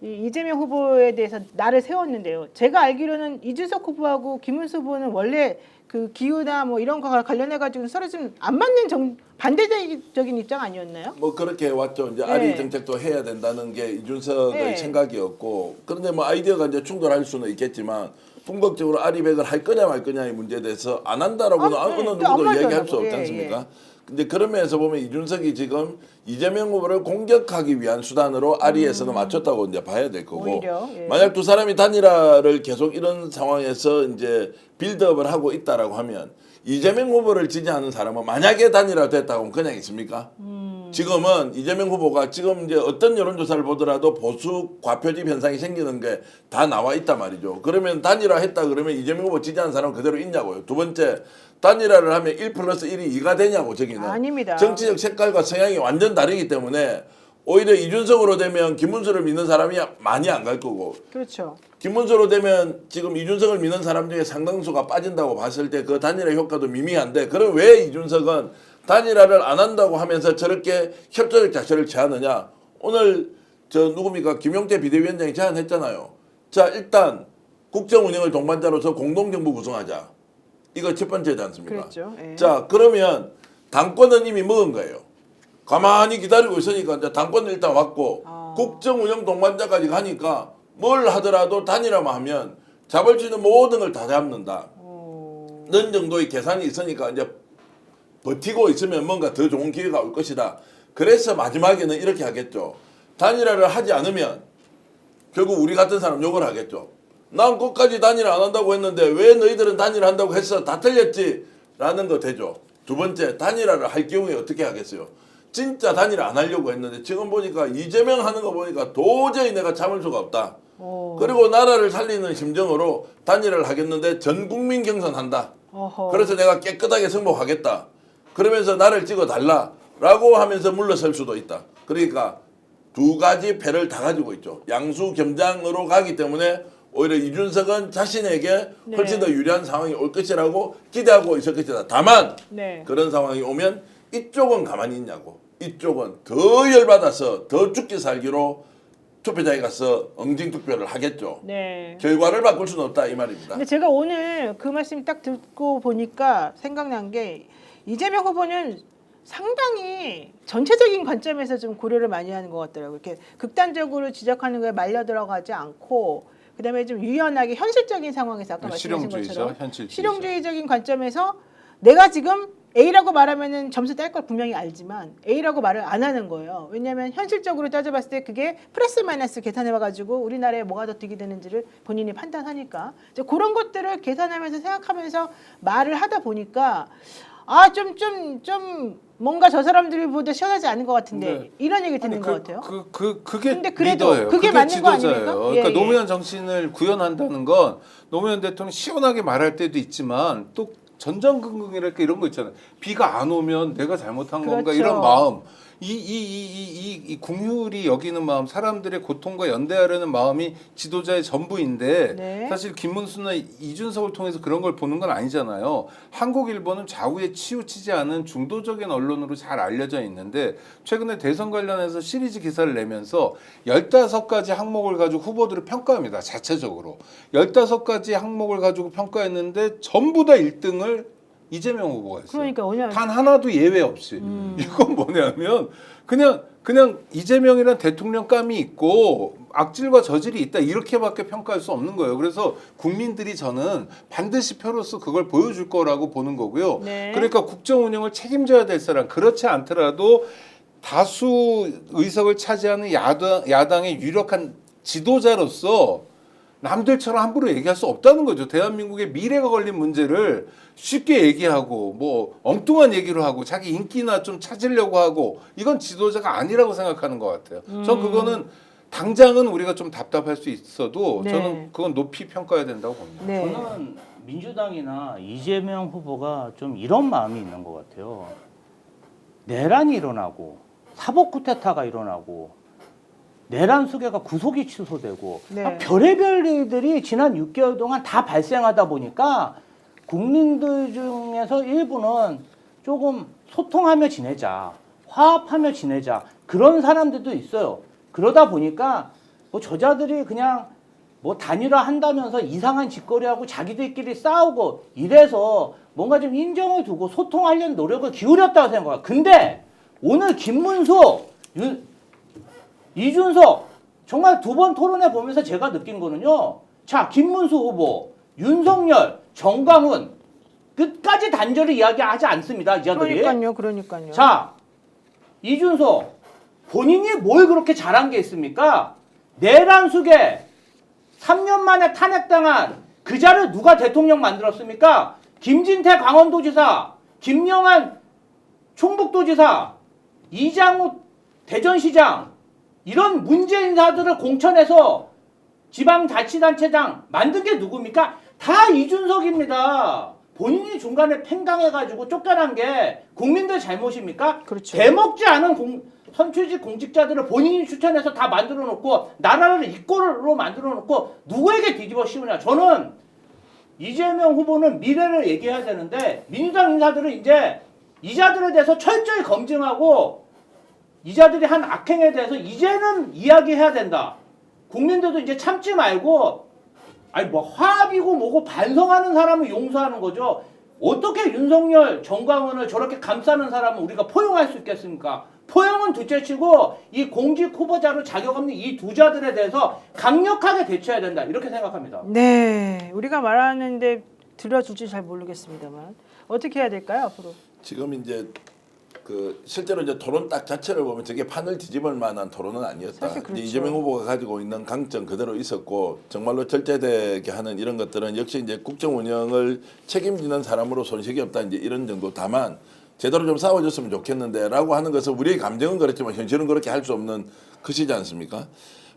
A: 이재명 후보에 대해서 날을 세웠는데요. 제가 알기로는 이준석 후보하고 김문수 후보는 원래 그 기후나 뭐 이런 거 관련해 가지고 서로 좀 안 맞는 반대적인 입장 아니었나요?
D: 뭐 그렇게 왔죠. 이제
A: 네.
D: 아리 정책도 해야 된다는 게 이준석의
A: 네.
D: 생각이었고, 그런데 뭐 아이디어가 이제 충돌할 수는 있겠지만 궁극적으로 아리백을 할 거냐 말 거냐의 문제에 대해서 안 한다라고는
A: 네.
D: 어느
A: 안
D: 누구도
A: 맞아요.
D: 얘기할 수 없지
A: 예,
D: 않습니까? 근데 그런 면에서 보면 이준석이 지금 이재명 후보를 공격하기 위한 수단으로 아리에서는 맞췄다고 이제 봐야 될 거고,
A: 오히려, 예.
D: 만약 두 사람이 단일화를 계속 이런 상황에서 이제 빌드업을 하고 있다라고 하면 이재명 후보를 지지하는 사람은 만약에 단일화 됐다고 하면 그냥 있습니까? 지금은 이재명 후보가 지금 이제 어떤 여론조사를 보더라도 보수 과표집 현상이 생기는 게 다 나와 있단 말이죠. 그러면 단일화 했다 그러면 이재명 후보 지지하는 사람은 그대로 있냐고요. 두 번째, 단일화를 하면 1 플러스 1이 2가 되냐고 저기는.
A: 아닙니다.
D: 정치적 색깔과 성향이 완전 다르기 때문에 오히려 이준석으로 되면 김문수를 믿는 사람이 많이 안 갈 거고,
A: 그렇죠.
D: 김문수로 되면 지금 이준석을 믿는 사람 중에 상당수가 빠진다고 봤을 때 그 단일화 효과도 미미한데, 그럼 왜 이준석은 단일화를 안 한다고 하면서 저렇게 협조적 자세를 취하느냐? 오늘 저 누굽니까? 김용태 비대위원장이 제안했잖아요. 자, 일단 국정 운영을 동반자로서 공동정부 구성하자. 이거 첫 번째지 않습니까?
A: 그랬죠. 예.
D: 자, 그러면 당권은 이미 먹은 거예요. 가만히 기다리고 있으니까 이제 당권은 일단 왔고 국정 운영 동반자까지 가니까 뭘 하더라도 단일화만 하면 잡을 수 있는 모든 걸 다 잡는다. 는 정도의 계산이 있으니까 이제 버티고 있으면 뭔가 더 좋은 기회가 올 것이다. 그래서 마지막에는 이렇게 하겠죠. 단일화를 하지 않으면 결국 우리 같은 사람 욕을 하겠죠. 난 끝까지 단일 안 한다고 했는데 왜 너희들은 단일 한다고 했어? 다 틀렸지? 라는 거 되죠. 두 번째, 단일화를 할 경우에 어떻게 하겠어요? 진짜 단일 안 하려고 했는데 지금 보니까 이재명 하는 거 보니까 도저히 내가 참을 수가 없다. 그리고 나라를 살리는 심정으로 단일화를 하겠는데 전 국민 경선한다. 그래서 내가 깨끗하게 승복하겠다. 그러면서 나를 찍어달라라고 하면서 물러설 수도 있다. 그러니까 두 가지 패를 다 가지고 있죠. 양수 겸장으로 가기 때문에 오히려 이준석은 자신에게 훨씬 더 유리한 상황이 올 것이라고 기대하고 있을 것이다. 다만 그런 상황이 오면 이쪽은 가만히 있냐고. 이쪽은 더 열받아서 더 죽기 살기로 투표장에 가서 응징투표를 하겠죠. 결과를 바꿀 수는 없다 이 말입니다.
A: 근데 제가 오늘 그 말씀 딱 듣고 보니까 생각난 게 이재명 후보는 상당히 전체적인 관점에서 좀 고려를 많이 하는 것 같더라고요. 이렇게 극단적으로 지적하는 거에 말려 들어가지 않고 그다음에 좀 유연하게 현실적인 상황에서 아까 말씀하신 것처럼 실용주의적인 관점에서 내가 지금 A라고 말하면은 점수 딸 걸 분명히 알지만 A라고 말을 안 하는 거예요. 왜냐하면 현실적으로 따져봤을 때 그게 플러스 마이너스 계산해봐가지고 우리나라에 뭐가 더 득이 되는지를 본인이 판단하니까 이제 그런 것들을 계산하면서 생각하면서 말을 하다 보니까 좀 뭔가 저 사람들보다 시원하지 않은 것 같은데 이런 얘기 듣는 것 같아요.
E: 그게
A: 근데 그래도
E: 리더예요.
A: 그게 맞는 거 아닙니까?
E: 그러니까 노무현 정신을 구현한다는 건 노무현 대통령이 시원하게 말할 때도 있지만 또 전전긍긍이랄까 이런 거 있잖아요. 비가 안 오면 내가 잘못한 건가 이런 마음. 이 궁휼이 여기는 마음, 사람들의 고통과 연대하려는 마음이 지도자의 전부인데 사실 김문수나 이준석을 통해서 그런 걸 보는 건 아니잖아요. 한국일보는 좌우에 치우치지 않은 중도적인 언론으로 잘 알려져 있는데 최근에 대선 관련해서 시리즈 기사를 내면서 15가지 항목을 가지고 후보들을 평가합니다. 자체적으로. 15가지 항목을 가지고 평가했는데 전부 다 1등을 이재명 후보가 했어요.
A: 그러니까
E: 단 하나도 예외 없이. 이건 뭐냐면 그냥 이재명이란 대통령감이 있고 악질과 저질이 있다 이렇게밖에 평가할 수 없는 거예요. 그래서 국민들이 저는 반드시 표로서 그걸 보여줄 거라고 보는 거고요. 그러니까 국정 운영을 책임져야 될 사람, 그렇지 않더라도 다수 의석을 차지하는 야당의 유력한 지도자로서 남들처럼 함부로 얘기할 수 없다는 거죠. 대한민국의 미래가 걸린 문제를 쉽게 얘기하고 뭐 엉뚱한 얘기로 하고 자기 인기나 좀 찾으려고 하고 이건 지도자가 아니라고 생각하는 것 같아요. 전 그거는 당장은 우리가 좀 답답할 수 있어도 저는 그건 높이 평가해야 된다고 봅니다.
B: 저는 민주당이나 이재명 후보가 좀 이런 마음이 있는 것 같아요. 내란이 일어나고 사법 쿠데타가 일어나고 내란 수개가 구속이 취소되고 별의별 일들이 지난 6개월 동안 다 발생하다 보니까 국민들 중에서 일부는 조금 소통하며 지내자, 화합하며 지내자 그런 사람들도 있어요. 그러다 보니까 뭐 저자들이 그냥 뭐 단일화 한다면서 이상한 짓거리하고 자기들끼리 싸우고 이래서 뭔가 좀 인정을 두고 소통하려는 노력을 기울였다고 생각해요. 근데 오늘 김문수, 이준석 정말 두 번 토론해 보면서 제가 느낀 거는요. 자, 김문수 후보, 윤석열, 정광훈 끝까지 단절을 이야기하지 않습니다. 이자들이.
A: 그러니까요.
B: 자, 이준석 본인이 뭘 그렇게 잘한 게 있습니까? 내란 수개 3년 만에 탄핵당한 그 자를 누가 대통령 만들었습니까? 김진태 강원도지사, 김영한 충북도지사, 이장우 대전시장 이런 문제 인사들을 공천해서 지방자치단체장 만든 게 누굽니까? 다 이준석입니다. 본인이 중간에 팽당해가지고 쫓겨난 게 국민들 잘못입니까?
A: 그렇죠.
B: 대먹지 않은 선출직 공직자들을 본인이 추천해서 다 만들어 놓고 나라를 이꼴로 만들어 놓고 누구에게 뒤집어 씌우냐. 저는 이재명 후보는 미래를 얘기해야 되는데 민주당 인사들은 이제 이자들에 대해서 철저히 검증하고 이자들이 한 악행에 대해서 이제는 이야기해야 된다. 국민들도 이제 참지 말고 아니 뭐 화합이고 뭐고 반성하는 사람을 용서하는 거죠. 어떻게 윤석열, 정광훈을 저렇게 감싸는 사람을 우리가 포용할 수 있겠습니까? 포용은 둘째치고 이 공직 후보자로 자격 없는 이 두 자들에 대해서 강력하게 대처해야 된다. 이렇게 생각합니다.
A: 네, 우리가 말하는데 들어줄지 잘 모르겠습니다만 어떻게 해야 될까요 앞으로?
D: 지금 이제 그 실제로 이제 토론 딱 자체를 보면 저게 판을 뒤집을 만한 토론은 아니었다.
A: 사실 그렇죠.
D: 이제 이재명 후보가 가지고 있는 강점 그대로 있었고 정말로 절제되게 하는 이런 것들은 역시 이제 국정 운영을 책임지는 사람으로 손색이 없다 이제 이런 정도. 다만 제대로 좀 싸워줬으면 좋겠는데라고 하는 것은 우리의 감정은 그렇지만 현실은 그렇게 할 수 없는 것이지 않습니까?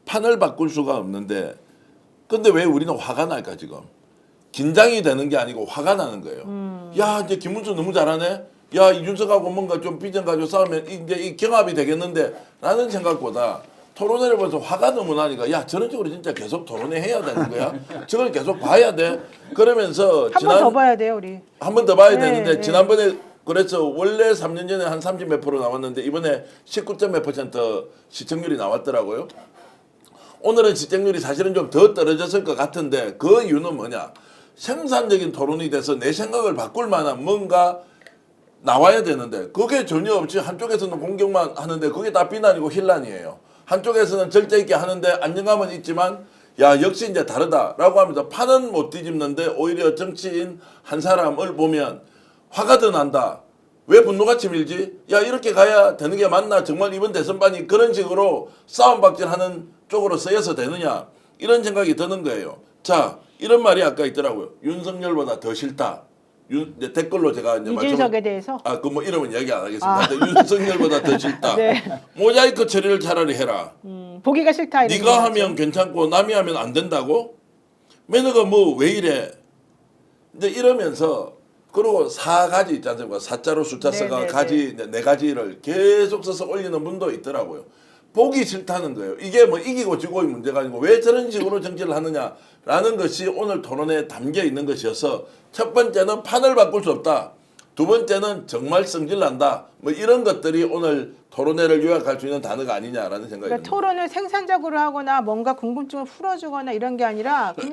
D: 판을 바꿀 수가 없는데 근데 왜 우리는 화가 날까 지금? 긴장이 되는 게 아니고 화가 나는 거예요. 야 이제 김문수 너무 잘하네. 야 이준석하고 뭔가 좀 비전 가지고 싸우면 이제 이 경합이 되겠는데 라는 생각보다 토론회를 보면서 화가 너무 나니까 야 저런 식으로 진짜 계속 토론회 해야 되는 거야? 저걸 계속 봐야 돼? 그러면서
A: 한 번 더 봐야 돼요 우리.
D: 한 번 더 봐야
A: 네,
D: 되는데
A: 네.
D: 지난번에 그래서 원래 3년 전에 한 30 몇 프로 나왔는데 이번에 19점 몇 % 시청률이 나왔더라고요. 오늘은 시청률이 사실은 좀 더 떨어졌을 것 같은데 그 이유는 뭐냐? 생산적인 토론이 돼서 내 생각을 바꿀 만한 뭔가 나와야 되는데 그게 전혀 없이 한쪽에서는 공격만 하는데 그게 다 비난이고 힐난이에요. 한쪽에서는 절제 있게 하는데 안정감은 있지만 야 역시 이제 다르다라고 하면서 판은 못 뒤집는데 오히려 정치인 한 사람을 보면 화가 더 난다. 왜 분노가 치밀지? 야 이렇게 가야 되는 게 맞나? 정말 이번 대선반이 그런 식으로 싸움박질하는 쪽으로 쓰여서 되느냐? 이런 생각이 드는 거예요. 자 이런 말이 아까 있더라고요. 윤석열보다 더 싫다. 이제 댓글로 제가 이제
A: 이준석에 대해서.
D: 그 뭐 이름은 얘기 안 하겠습니다. 근데 윤석열보다 더 싫다.
A: 네.
D: 모자이크 처리를 차라리 해라.
A: 보기가 싫다. 이런
D: 네가
A: 거죠.
D: 하면 괜찮고 남이 하면 안 된다고? 매너가 뭐 왜 이래? 이제 이러면서 그리고 4가지 있지 않습니까? 사자로 숫자 써가
A: 네네네.
D: 가지 이제 4가지를 계속 써서 올리는 분도 있더라고요. 보기 싫다는 거예요. 이게 뭐 이기고 지고의 문제가 아니고 왜 저런 식으로 정치를 하느냐라는 것이 오늘 토론에 담겨 있는 것이어서 첫 번째는 판을 바꿀 수 없다. 두 번째는 정말 성질난다. 뭐 이런 것들이 오늘 토론회를 요약할 수 있는 단어가 아니냐라는 생각이
A: 그러니까
D: 듭니다.
A: 토론을 생산적으로 하거나 뭔가 궁금증을 풀어주거나 이런 게 아니라 그냥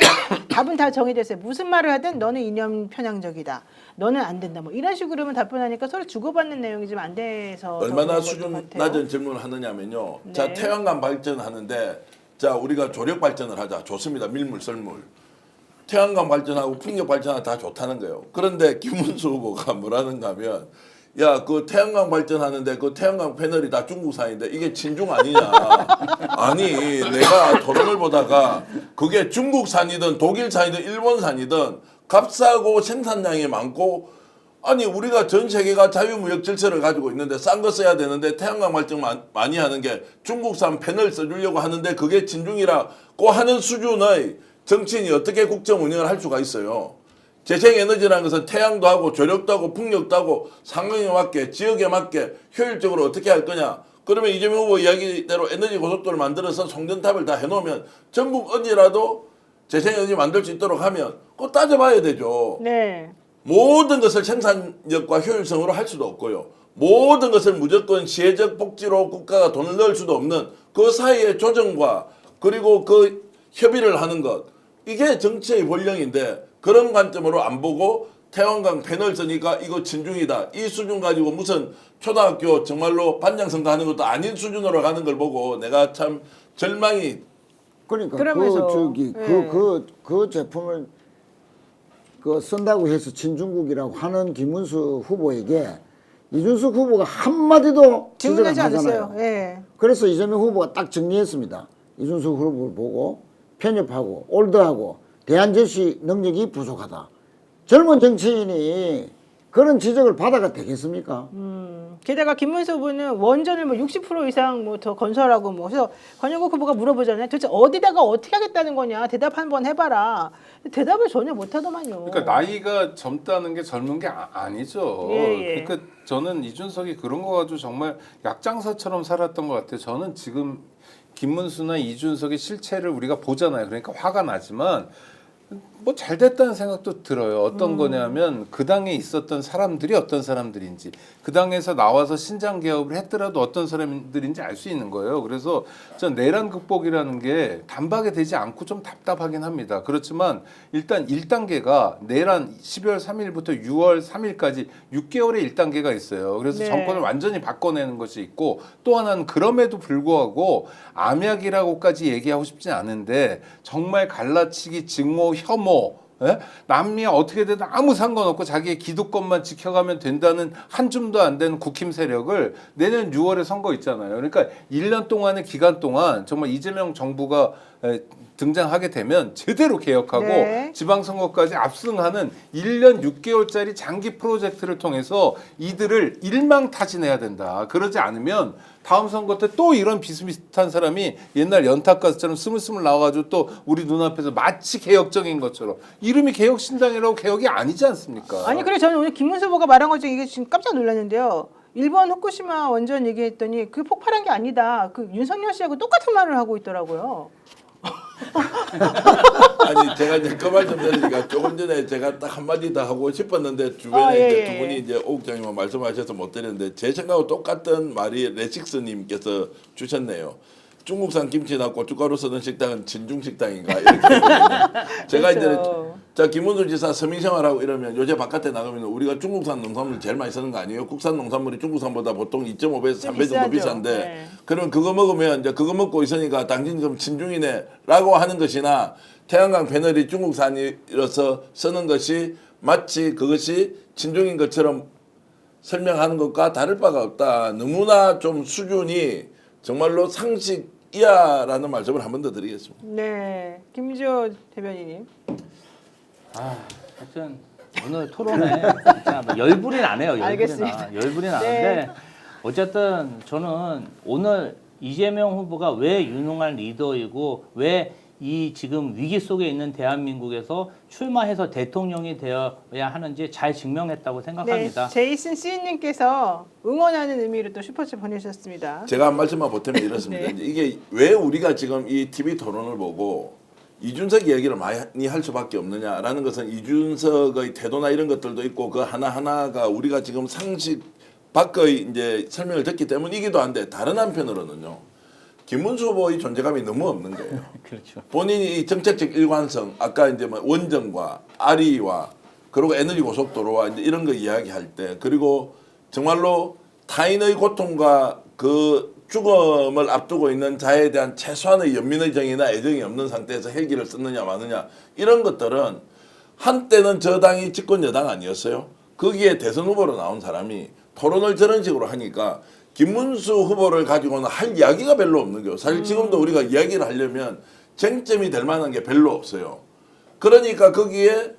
A: 답은 다 정해졌어요. 무슨 말을 하든 너는 이념 편향적이다. 너는 안 된다. 뭐 이런 식으로만 답변하니까 서로 주고받는 내용이 좀 안 돼서 더
D: 얼마나
A: 그런 것도
D: 수준
A: 같아요.
D: 낮은 질문을 하느냐면요.
A: 네.
D: 자 태양광 발전하는데 자 우리가 조력 발전을 하자. 좋습니다. 밀물 썰물. 태양광 발전하고 풍력 발전하고 다 좋다는 거예요. 그런데 김문수 후보가 뭐라는가 하면 야 그 태양광 발전하는데 그 태양광 패널이 다 중국산인데 이게 친중 아니냐. 아니 내가 토론을 보다가 그게 중국산이든 독일산이든 일본산이든 값싸고 생산량이 많고 아니 우리가 전 세계가 자유무역 질서를 가지고 있는데 싼 거 써야 되는데 태양광 발전 많이 하는 게 중국산 패널 써주려고 하는데 그게 진중이라고 하는 수준의 정치인이 어떻게 국정 운영을 할 수가 있어요. 재생에너지라는 것은 태양도 하고 조력도 하고 풍력도 하고 상황에 맞게 지역에 맞게 효율적으로 어떻게 할 거냐. 그러면 이재명 후보 이야기대로 에너지 고속도로를 만들어서 송전탑을 다 해놓으면 전국 어디라도 재생에너지 만들 수 있도록 하면 그거 따져봐야 되죠.
A: 네.
D: 모든 것을 생산력과 효율성으로 할 수도 없고요. 모든 것을 무조건 시혜적 복지로 국가가 돈을 넣을 수도 없는 그 사이의 조정과 그리고 그 협의를 하는 것. 이게 정치의 본령인데 그런 관점으로 안 보고 태양광 패널 쓰니까 이거 진중이다. 이 수준 가지고 무슨 초등학교 정말로 반장선거 하는 것도 아닌 수준으로 가는 걸 보고 내가 참 절망이
C: 그러니까
A: 그러면서,
C: 그 제품을 쓴다고 해서 친중국이라고 하는 김문수 후보에게 이준석 후보가 한마디도 지적을 안
A: 질문하지 않았어요.
C: 하잖아요.
A: 예.
C: 그래서 이재명 후보가 딱 정리했습니다. 이준석 후보를 보고 편협하고 올드하고 대안 제시 능력이 부족하다. 젊은 정치인이 그런 지적을 받아가 되겠습니까?
A: 게다가 김문수 후보는 원전을 뭐 60% 이상 뭐 더 건설하고 뭐 그래서 권영국 후보가 물어보잖아요. 도대체 어디다가 어떻게 하겠다는 거냐. 대답 한번 해봐라. 대답을 전혀 못하더만요.
E: 그러니까 나이가 젊다는 게 젊은 게 아니죠.
A: 예.
E: 그러니까 저는 이준석이 그런 거 가지고 정말 약장사처럼 살았던 것 같아요. 저는 지금 김문수나 이준석의 실체를 우리가 보잖아요. 그러니까 화가 나지만 뭐 잘 됐다는 생각도 들어요. 어떤 거냐면 그 당에 있었던 사람들이 어떤 사람들인지 그 당에서 나와서 신장 개업을 했더라도 어떤 사람들인지 알 수 있는 거예요. 그래서 전 내란 극복이라는 게 단박에 되지 않고 좀 답답하긴 합니다. 그렇지만 일단 1단계가 내란 12월 3일부터 6월 3일까지 6개월의 1단계가 있어요. 그래서
A: 네.
E: 정권을 완전히 바꿔내는 것이 있고 또 하나는 그럼에도 불구하고 암약이라고까지 얘기하고 싶진 않은데 정말 갈라치기, 증오, 혐오 예? 남미야 어떻게 되든 아무 상관없고 자기의 기득권만 지켜가면 된다는 한 줌도 안 되는 국힘 세력을 내년 6월에 선거 있잖아요. 그러니까 1년 동안의 기간 동안 정말 이재명 정부가 등장하게 되면 제대로 개혁하고
A: 네.
E: 지방선거까지 압승하는 1년 6개월짜리 장기 프로젝트를 통해서 이들을 일망타진해야 된다. 그러지 않으면 다음 선거 때 또 이런 비슷비슷한 사람이 옛날 연탁가수처럼 스물스물 나와가지고 또 우리 눈앞에서 마치 개혁적인 것처럼 이름이 개혁신당이라고 개혁이 아니지 않습니까?
A: 아니 그래 저는 오늘 김문수 후보가 말한 것 중에 이게 지금 깜짝 놀랐는데요. 일본 후쿠시마 원전 얘기했더니 그 폭발한 게 아니다. 그 윤석열 씨하고 똑같은 말을 하고 있더라고요.
D: 아니 제가 이제 그 말 좀 드리니까 조금 전에 제가 딱 한마디 더 하고 싶었는데 주변에
A: 예,
D: 이제
A: 예,
D: 두 분이
A: 예.
D: 이제 오 국장님 말씀하셔서 못 드렸는데 제 생각하고 똑같은 말이 레식스님께서 주셨네요. 중국산 김치나 고춧가루 쓰는 식당은 진중식당인가 이렇게 했거든요. 제가
A: 그렇죠.
D: 이제 자 김문수 지사 서민생활하고 이러면 요새 바깥에 나가면 우리가 중국산 농산물 제일 많이 쓰는 거 아니에요? 국산 농산물이 중국산보다 보통 2.5배에서 3배 정도
A: 비싸죠.
D: 비싼데
A: 네.
D: 그러면 그거 먹으면 이제 그거 먹고 있으니까 당신 좀 친중이네라고 하는 것이나 태양광 패널이 중국산이라서 쓰는 것이 마치 그것이 친중인 것처럼 설명하는 것과 다를 바가 없다. 너무나 좀 수준이 정말로 상식이야라는 말씀을 한 번 더 드리겠습니다.
A: 네, 김지호 대변인님.
B: 하여튼 오늘 토론에 진짜 뭐 열불이 나네요.
A: 알겠습니다.
B: 열불이
A: 네.
B: 나는데 어쨌든 저는 오늘 이재명 후보가 왜 유능한 리더이고 왜 이 지금 위기 속에 있는 대한민국에서 출마해서 대통령이 되어야 하는지 잘 증명했다고 생각합니다.
A: 네, 제이슨 씨님께서 응원하는 의미로 또 슈퍼챗 보내주셨습니다.
D: 제가 한 말씀만 보태면 이렇습니다.
A: 네.
D: 이제 이게 왜 우리가 지금 이 TV 토론을 보고 이준석 이야기를 많이 할 수밖에 없느냐라는 것은 이준석의 태도나 이런 것들도 있고 그 하나하나가 우리가 지금 상식 밖의 이제 설명을 듣기 때문이기도 한데 다른 한편으로는요. 김문수 후보의 존재감이 너무 없는 거예요.
B: 그렇죠.
D: 본인이 이 정책적 일관성, 아까 이제 뭐 원전과 아리와 그리고 에너지 고속도로와 이제 이런 거 이야기할 때 그리고 정말로 타인의 고통과 그 죽음을 앞두고 있는 자에 대한 최소한의 연민의 정이나 애정이 없는 상태에서 헬기를 쓰느냐 마느냐 이런 것들은 한때는 저당이 집권 여당 아니었어요. 거기에 대선 후보로 나온 사람이 토론을 저런 식으로 하니까 김문수 후보를 가지고는 할 이야기가 별로 없는 거예요. 사실 지금도 우리가 이야기를 하려면 쟁점이 될 만한 게 별로 없어요. 그러니까 거기에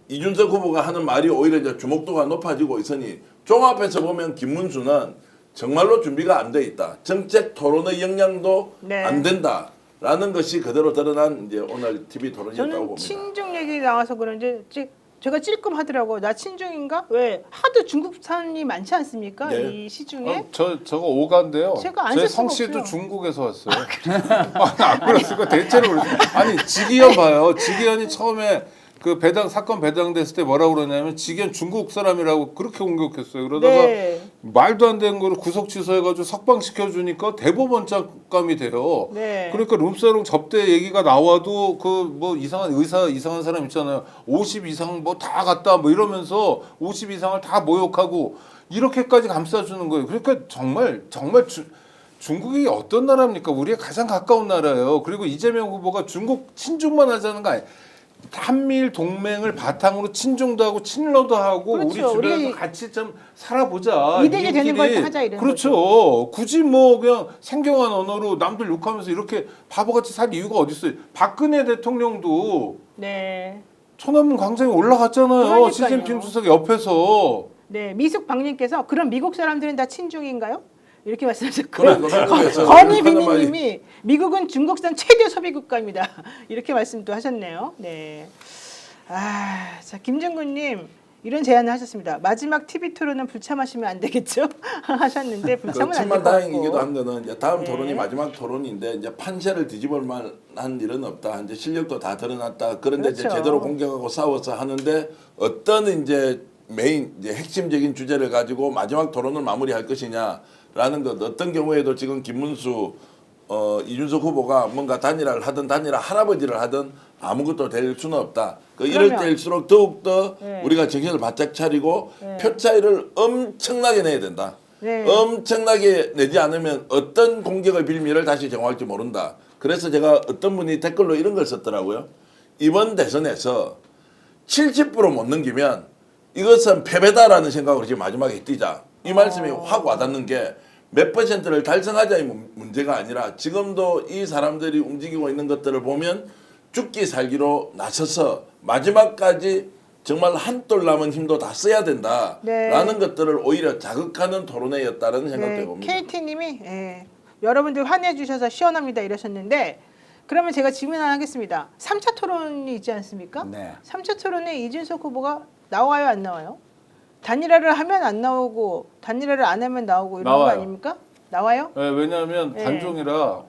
D: 이준석 후보가 하는 말이 오히려 이제 주목도가 높아지고 있으니 종합해서 보면 김문수는 정말로 준비가 안 돼 있다. 정책 토론의 역량도
A: 네.
D: 안 된다라는 것이 그대로 드러난 이제 오늘 TV 토론이었다고
A: 저는
D: 봅니다.
A: 친중 얘기 나와서 그런지 제가 찔끔하더라고요. 나 친중인가? 왜 하도 중국산이 많지 않습니까?
D: 네.
A: 이 시중에.
E: 저거 오가인데요.
A: 제가 안
E: 제
A: 쓸 수가
E: 성씨도
A: 없어요.
E: 중국에서 왔어요. 아니, 안 그랬을 거 대체로 그랬어요. 아니 지기현 봐요. 지기현이 처음에 그 사건 배당됐을 때 뭐라고 그러냐면 지기현 중국 사람이라고 그렇게 공격했어요. 그러다가
A: 네.
E: 말도 안 되는 거를 구속 취소해가지고 석방시켜주니까 대법원 짝감이 돼요.
A: 네.
E: 그러니까 룸사롱 접대 얘기가 나와도 그 뭐 이상한 의사 이상한 사람 있잖아요. 50 이상 뭐 다 갔다 뭐 이러면서 50 이상을 다 모욕하고 이렇게까지 감싸주는 거예요. 그러니까 정말 중국이 어떤 나라입니까? 우리의 가장 가까운 나라예요. 그리고 이재명 후보가 중국 친중만 하자는 거 아니에요. 한미일 동맹을 바탕으로 친중도 하고 친러도 하고
A: 그렇죠.
E: 우리 주변에서
A: 우리
E: 같이 좀 살아보자.
A: 이득이 되는 걸
E: 이웃끼리.
A: 하자 이런
E: 그렇죠. 굳이 뭐 그냥 생경한 언어로 남들 욕하면서 이렇게 바보같이 살 이유가 어디 있어요. 박근혜 대통령도
A: 네.
E: 천안문 광장에 올라갔잖아요.
A: 그러니까요.
E: 시진핑 주석 옆에서.
A: 네. 미숙박님께서 그럼 미국 사람들은 다 친중인가요? 이렇게 말씀하셨고요.
D: 그래, 미국에서
A: 건희
D: 하는 말이-
A: 비니님이 미국은 중국산 최대 소비 국가입니다. 이렇게 말씀도 하셨네요. 네. 자 김정근님 이런 제안을 하셨습니다. 마지막 TV 토론은 불참하시면 안 되겠죠? 하셨는데 불참은 안 될
D: 그렇지만
A: 것
D: 다행이기도
A: 같고.
D: 한 거는 이제 다음
A: 네.
D: 토론이 마지막 토론인데 이제 판세를 뒤집을 만한 일은 없다. 이제 실력도 다 드러났다. 그런데 이제
A: 그렇죠.
D: 제대로 공격하고 싸워서 하는데 어떤 이제 메인 이제 핵심적인 주제를 가지고 마지막 토론을 마무리할 것이냐라는 것. 어떤 경우에도 지금 김문수 이준석 후보가 뭔가 단일화를 하든 단일화 할아버지를 하든 아무것도 될 수는 없다. 이럴
A: 그러면-
D: 때일수록 더욱더
A: 네.
D: 우리가 정신을 바짝 차리고
A: 네.
D: 표 차이를 엄청나게 내야 된다.
A: 네.
D: 엄청나게 내지 않으면 어떤 공격의 빌미를 다시 정화할지 모른다. 그래서 제가 어떤 분이 댓글로 이런 걸 썼더라고요. 이번 대선에서 70% 못 넘기면 이것은 패배다라는 생각으로 지금 마지막에 뛰자. 이 말씀이 확 와닿는 게 몇 퍼센트를 달성하자의 문제가 아니라 지금도 이 사람들이 움직이고 있는 것들을 보면 죽기 살기로 나서서 마지막까지 정말 한돌 남은 힘도 다 써야 된다라는 것들을 오히려 자극하는 토론회였다는 생각도
A: 네,
D: 해봅니다.
A: KT님이 여러분들 환해해 주셔서 시원합니다 이러셨는데 그러면 제가 질문 하나 하겠습니다. 3차 토론이 있지 않습니까?
C: 네.
A: 3차 토론에 이준석 후보가 나와요 안 나와요? 단일화를 하면 안 나오고 단일화를 안 하면 나오고 이런 거
E: 나와요.
A: 아닙니까? 나와요?
E: 네, 왜냐하면
A: 네.
E: 단종이라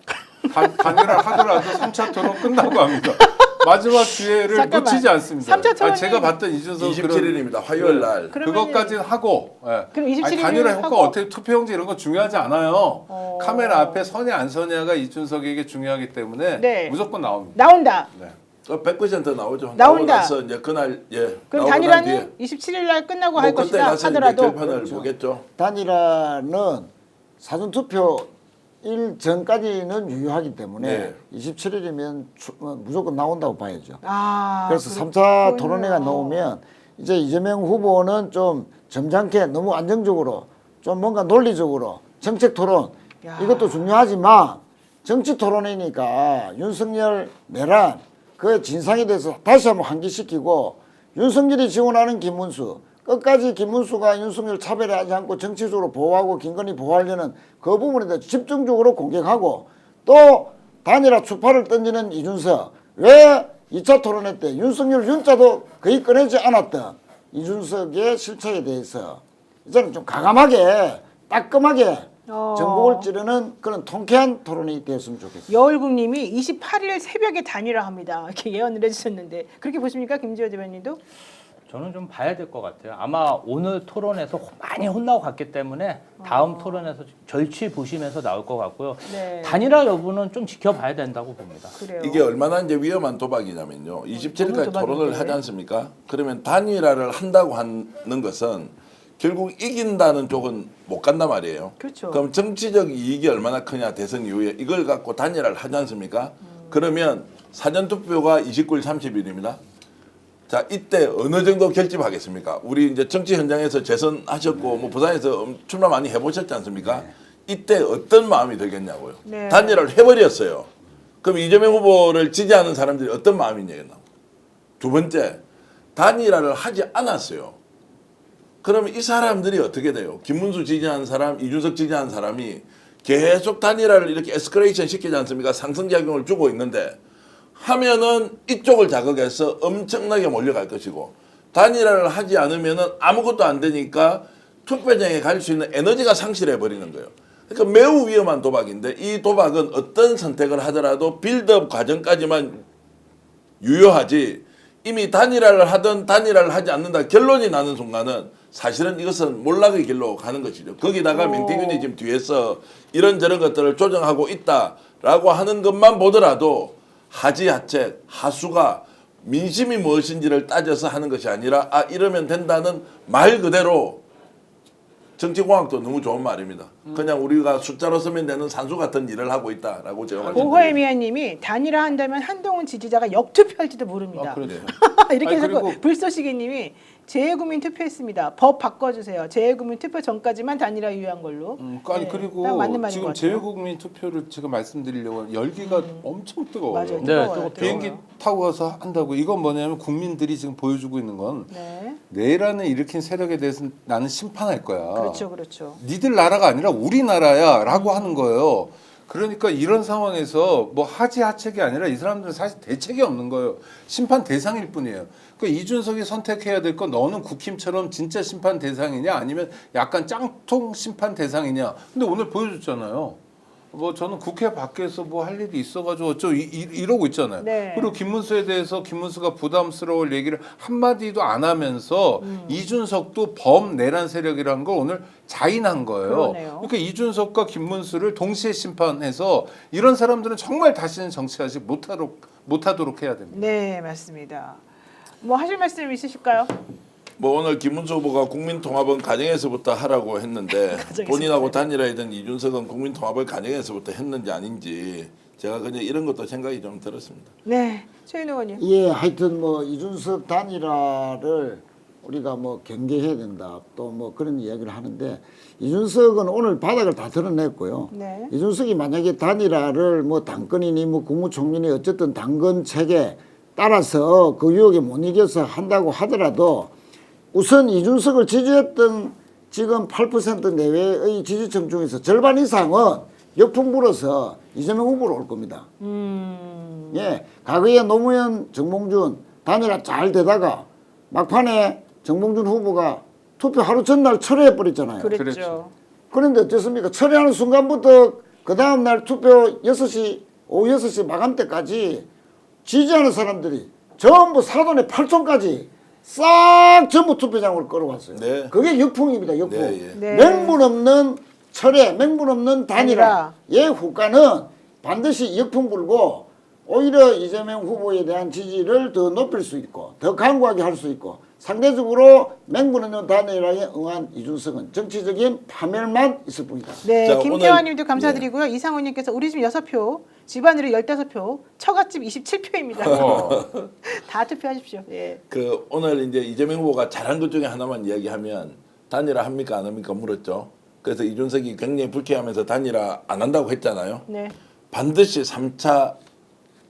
E: 단일화 하더라도 3차 토론 끝나고 합니다. 마지막 기회를
A: 잠깐만.
E: 놓치지 않습니다.
A: 3차 토론이
E: 제가 봤던 이준석
D: 27일입니다. 화요일 날.
E: 그것까지는 하고. 예.
A: 그럼 27일 을
E: 단일화 효과
A: 하고?
E: 어떻게 투표용지 이런 거 중요하지 않아요. 카메라 앞에 서냐 안 서냐가 이준석에게 중요하기 때문에
A: 네.
E: 무조건 나옵니다.
A: 나온다.
E: 네.
D: 100% 나오죠.
A: 나온다.
D: 나오고 나서 이제 그날
A: 그럼
D: 나오고 난 뒤에
A: 단일화는 27일 날 끝나고
D: 뭐
A: 할
D: 그때
A: 것이다
D: 가서 이제
A: 하더라도
D: 결판을 보겠죠.
C: 단일화는 사전투표 일 전까지는 유효하기 때문에
D: 네.
C: 27일이면 무조건 나온다고 봐야죠. 그래서
A: 그렇군요.
C: 3차 토론회가 나오면 이제 이재명 후보는 좀 점잖게 너무 안정적으로 좀 뭔가 논리적으로 정책 토론
A: 야.
C: 이것도 중요하지만 정치 토론회니까 윤석열 내란 그 진상에 대해서 다시 한번 환기시키고 윤석열이 지원하는 김문수 끝까지 김문수가 윤석열 차별하지 않고 정치적으로 보호하고 김건희 보호하려는 그 부분에 대해서 집중적으로 공격하고 또 단일화 추파를 던지는 이준석 왜 2차 토론회 때 윤석열 윤자도 거의 꺼내지 않았던 이준석의 실체에 대해서 이제는 좀 과감하게 따끔하게 전국을 찌르는 그런 통쾌한 토론이 되었으면 좋겠습니다.
A: 여울국님이 28일 새벽에 단일화합니다. 이렇게 예언을 해주셨는데 그렇게 보십니까, 김지호 대변인도?
B: 저는 좀 봐야 될 것 같아요. 아마 오늘 토론에서 많이 혼나고 갔기 때문에 다음 토론에서 절취 보시면서 나올 것 같고요.
A: 네.
B: 단일화 여부는 좀 지켜봐야 된다고 봅니다.
A: 그래요.
D: 이게 얼마나 이제 위험한 도박이냐면요. 27일까지
A: 도박인데.
D: 토론을 하지 않습니까? 그러면 단일화를 한다고 하는 것은 결국 이긴다는 쪽은 못 간단 말이에요.
A: 그렇죠.
D: 그럼 정치적 이익이 얼마나 크냐 대선 이후에 이걸 갖고 단일화를 하지 않습니까? 그러면 사전투표가 29일 30일입니다. 자, 이때 어느 정도 결집하겠습니까? 우리 이제 정치 현장에서 재선하셨고 뭐 부산에서 출마 많이 해보셨지 않습니까? 이때 어떤 마음이 들겠냐고요.
A: 네.
D: 단일화를 해버렸어요. 그럼 이재명 후보를 지지하는 사람들이 어떤 마음이냐고요. 두 번째, 단일화를 하지 않았어요. 그러면 이 사람들이 어떻게 돼요? 김문수 지지하는 사람, 이준석 지지하는 사람이 계속 단일화를 이렇게 에스컬레이션 시키지 않습니까? 상승작용을 주고 있는데 하면은 이쪽을 자극해서 엄청나게 몰려갈 것이고 단일화를 하지 않으면은 아무것도 안 되니까 투표장에 갈 수 있는 에너지가 상실해 버리는 거예요. 그러니까 매우 위험한 도박인데 이 도박은 어떤 선택을 하더라도 빌드업 과정까지만 유효하지 이미 단일화를 하든 단일화를 하지 않는다 결론이 나는 순간은 사실은 이것은 몰락의 길로 가는 것이죠. 거기다가 민태균이 지금 뒤에서 이런저런 것들을 조정하고 있다라고 하는 것만 보더라도 하지하책, 하수가 민심이 무엇인지를 따져서 하는 것이 아니라 아 이러면 된다는 말 그대로 정치공학도 너무 좋은 말입니다. 그냥 우리가 숫자로 쓰면 되는 산수 같은 일을 하고 있다라고 제가 말씀드립니다.
A: 오호에미아님이 단일화 한다면 한동훈 지지자가 역투표할지도 모릅니다.
E: 그렇죠.
A: 이렇게
E: 아니,
A: 해서
E: 그리고-
A: 불쏘시개님이 재외국민 투표했습니다. 법 바꿔주세요. 재외국민 투표 전까지만 단일화 유효한 걸로.
E: 아니
A: 네,
E: 그리고
A: 딱 맞는 말인 것
E: 지금
A: 같아요.
E: 재외국민 투표를 제가 말씀드리려고 열기가 엄청 뜨거워요.
A: 맞아요.
B: 네,
A: 뜨거워요.
E: 비행기
A: 뜨거워요.
E: 타고 가서 한다고 이건 뭐냐면 국민들이 지금 보여주고 있는 건
A: 네,
E: 내란을 일으킨 세력에 대해서 나는 심판할 거야.
A: 그렇죠, 그렇죠.
E: 니들 나라가 아니라 우리나라야라고 하는 거예요. 그러니까 이런 상황에서 뭐 하지하책이 아니라 이 사람들은 사실 대책이 없는 거예요. 심판 대상일 뿐이에요. 그러니까 이준석이 선택해야 될 건 너는 국힘처럼 진짜 심판 대상이냐 아니면 약간 짱통 심판 대상이냐. 근데 오늘 보여줬잖아요. 뭐 저는 국회 밖에서 뭐 할 일이 있어가지고 어쩌고 이러고 있잖아요.
A: 네.
E: 그리고 김문수에 대해서 김문수가 부담스러울 얘기를 한마디도 안 하면서 이준석도 범내란 세력이라는 걸 오늘 자인한 거예요.
A: 그러네요.
E: 그러니까 이준석과 김문수를 동시에 심판해서 이런 사람들은 정말 다시는 정치하지 못하도록 해야 됩니다.
A: 네, 맞습니다. 뭐 하실 말씀 있으실까요?
D: 뭐 오늘 김문수 후보가 국민통합은 가정에서부터 하라고 했는데
A: 가정에서부터.
D: 본인하고 단일화이던 이준석은 국민통합을 가정에서부터 했는지 아닌지 제가 그냥 이런 것도 생각이 좀 들었습니다.
A: 네, 최윤 의원님.
C: 예, 하여튼 뭐 이준석 단일화를 우리가 뭐 경계해야 된다. 또 뭐 그런 이야기를 하는데 이준석은 오늘 바닥을 다 드러냈고요.
A: 네.
C: 이준석이 만약에 단일화를 뭐 당권이니 뭐 국무총리니 어쨌든 당권 체계 따라서 그 유혹에 못 이겨서 한다고 하더라도 우선 이준석을 지지했던 지금 8% 내외의 지지층 중에서 절반 이상은 역풍 불어서 이재명 후보로 올 겁니다. 예, 과거에 노무현, 정몽준 단일화 잘 되다가 막판에 정몽준 후보가 투표 하루 전날 철회해 버렸잖아요.
A: 그랬죠.
E: 그랬죠.
C: 그런데 어떻습니까? 철회하는 순간부터 그 다음날 투표 6시, 오후 6시 마감 때까지 지지하는 사람들이 전부 사돈의 8촌까지 싹 전부 투표장으로 끌어왔어요.
D: 네.
C: 그게 역풍입니다. 역풍.
D: 네, 예.
A: 네.
C: 맹분 없는 철회, 맹분 없는 단일화의 후과는 반드시 역풍 불고 오히려 이재명 후보에 대한 지지를 더 높일 수 있고 더 강구하게 할 수 있고 상대적으로 맹분 없는 단일화에 응한 이준석은 정치적인 파멸만 있을 뿐이다.
A: 네,
D: 자,
A: 김태환님도
D: 오늘-
A: 감사드리고요. 이상훈님께서 우리 집 6표, 집안으로 15표, 처갓집 27표입니다. 다 투표하십시오. 예.
D: 그 오늘 이제 이재명 후보가 잘한 것 중에 하나만 이야기하면 단일화 합니까 안 합니까 물었죠. 그래서 이준석이 굉장히 불쾌하면서 단일화 안 한다고 했잖아요.
A: 네.
D: 반드시 3차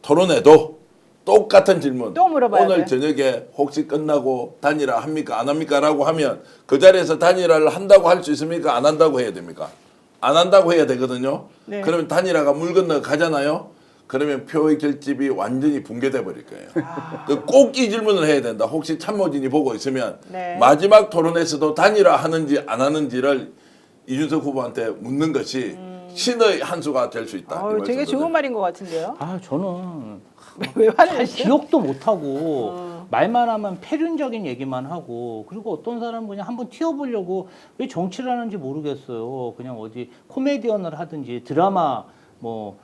D: 토론에도 똑같은 질문.
A: 또 물어봐야
D: 오늘
A: 돼.
D: 저녁에 혹시 끝나고 단일화 합니까 안 합니까?라고 하면 그 자리에서 단일화를 한다고 할 수 있습니까? 안 한다고 해야 됩니까? 안 한다고 해야 되거든요.
A: 네.
D: 그러면 단일화가 물 건너 가잖아요. 그러면 표의 결집이 완전히 붕괴돼 버릴 거예요. 꼭 이 질문을 해야 된다. 혹시 참모진이 보고 있으면
A: 네.
D: 마지막 토론에서도 단일화 하는지 안 하는지를 이준석 후보한테 묻는 것이 신의 한 수가 될 수 있다. 이
A: 되게
D: 말씀을
A: 좋은 말인 것 같은데요.
B: 아 저는
A: 왜 화를
B: 잘
A: 내세요?
B: 기억도 못 하고 말만 하면 폐륜적인 얘기만 하고 그리고 어떤 사람은 그냥 한번 튀어보려고 왜 정치를 하는지 모르겠어요. 그냥 어디 코미디언을 하든지 드라마 뭐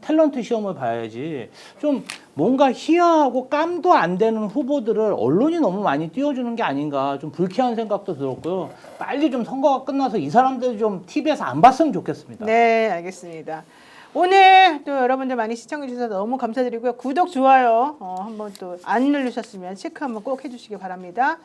B: 탤런트 시험을 봐야지. 좀 뭔가 희화하고 깜도 안 되는 후보들을 언론이 너무 많이 띄워주는 게 아닌가 좀 불쾌한 생각도 들었고요. 빨리 좀 선거가 끝나서 이 사람들 좀 TV에서 안 봤으면 좋겠습니다.
A: 네, 알겠습니다. 오늘 또 여러분들 많이 시청해 주셔서 너무 감사드리고요. 구독, 좋아요 한번 또 안 누르셨으면 체크 한번 꼭 해주시기 바랍니다.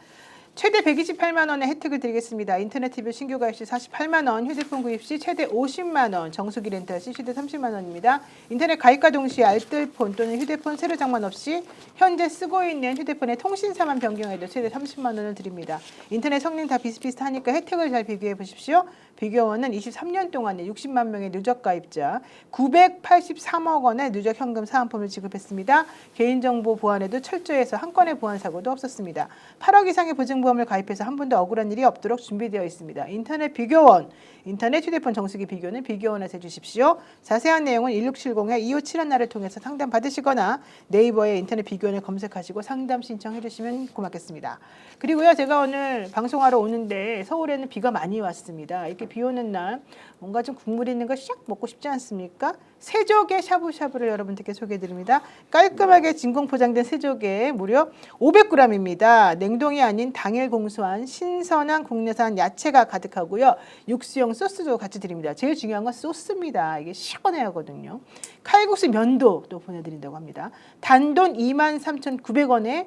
A: 최대 128만 원의 혜택을 드리겠습니다. 인터넷 TV 신규 가입 시 48만 원, 휴대폰 구입 시 최대 50만 원, 정수기 렌탈 시 최대 30만 원입니다. 인터넷 가입과 동시에 알뜰폰 또는 휴대폰 세로 장만 없이 현재 쓰고 있는 휴대폰의 통신사만 변경해도 최대 30만 원을 드립니다. 인터넷 성능 다 비슷비슷하니까 혜택을 잘 비교해 보십시오. 비교원은 23년 동안에 60만 명의 누적 가입자, 983억 원의 누적 현금 사은품을 지급했습니다. 개인정보 보안에도 철저해서 한 건의 보안 사고도 없었습니다. 8억 이상의 보증보험을 가입해서 한 번도 억울한 일이 없도록 준비되어 있습니다. 인터넷 비교원, 인터넷 휴대폰 정수기 비교는 비교원에서 해주십시오. 자세한 내용은 1670-2571을 통해서 상담 받으시거나 네이버에 인터넷 비교원을 검색하시고 상담 신청해 주시면 고맙겠습니다. 그리고요, 제가 오늘 방송하러 오는데 서울에는 비가 많이 왔습니다. 이렇게 비 오는 날 뭔가 좀 국물 있는 거 샥 먹고 싶지 않습니까? 새조개 샤브샤브를 여러분들께 소개해드립니다. 깔끔하게 진공 포장된 새조개 무려 500g입니다. 냉동이 아닌 당일 공수한 신선한 국내산 야채가 가득하고요. 육수용 소스도 같이 드립니다. 제일 중요한 건 소스입니다. 이게 시원해야 하거든요. 칼국수 면도 또 보내드린다고 합니다. 단돈 23,900원에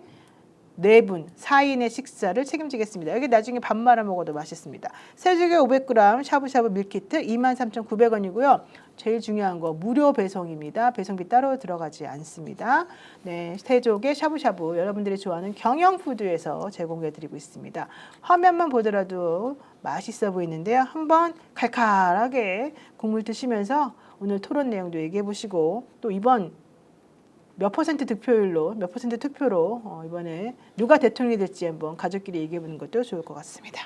A: 4분 4인의 식사를 책임지겠습니다. 여기 나중에 밥 말아 먹어도 맛있습니다. 새조개 500g 샤브샤브 밀키트 23,900원이고요. 제일 중요한 거 무료 배송입니다. 배송비 따로 들어가지 않습니다. 네, 새조개 샤브샤브 여러분들이 좋아하는 경영푸드에서 제공해드리고 있습니다. 화면만 보더라도 맛있어 보이는데요. 한번 칼칼하게 국물 드시면서 오늘 토론 내용도 얘기해 보시고 또 이번 몇 퍼센트 득표율로 몇 퍼센트 투표로 이번에 누가 대통령이 될지 한번 가족끼리 얘기해보는 것도 좋을 것 같습니다.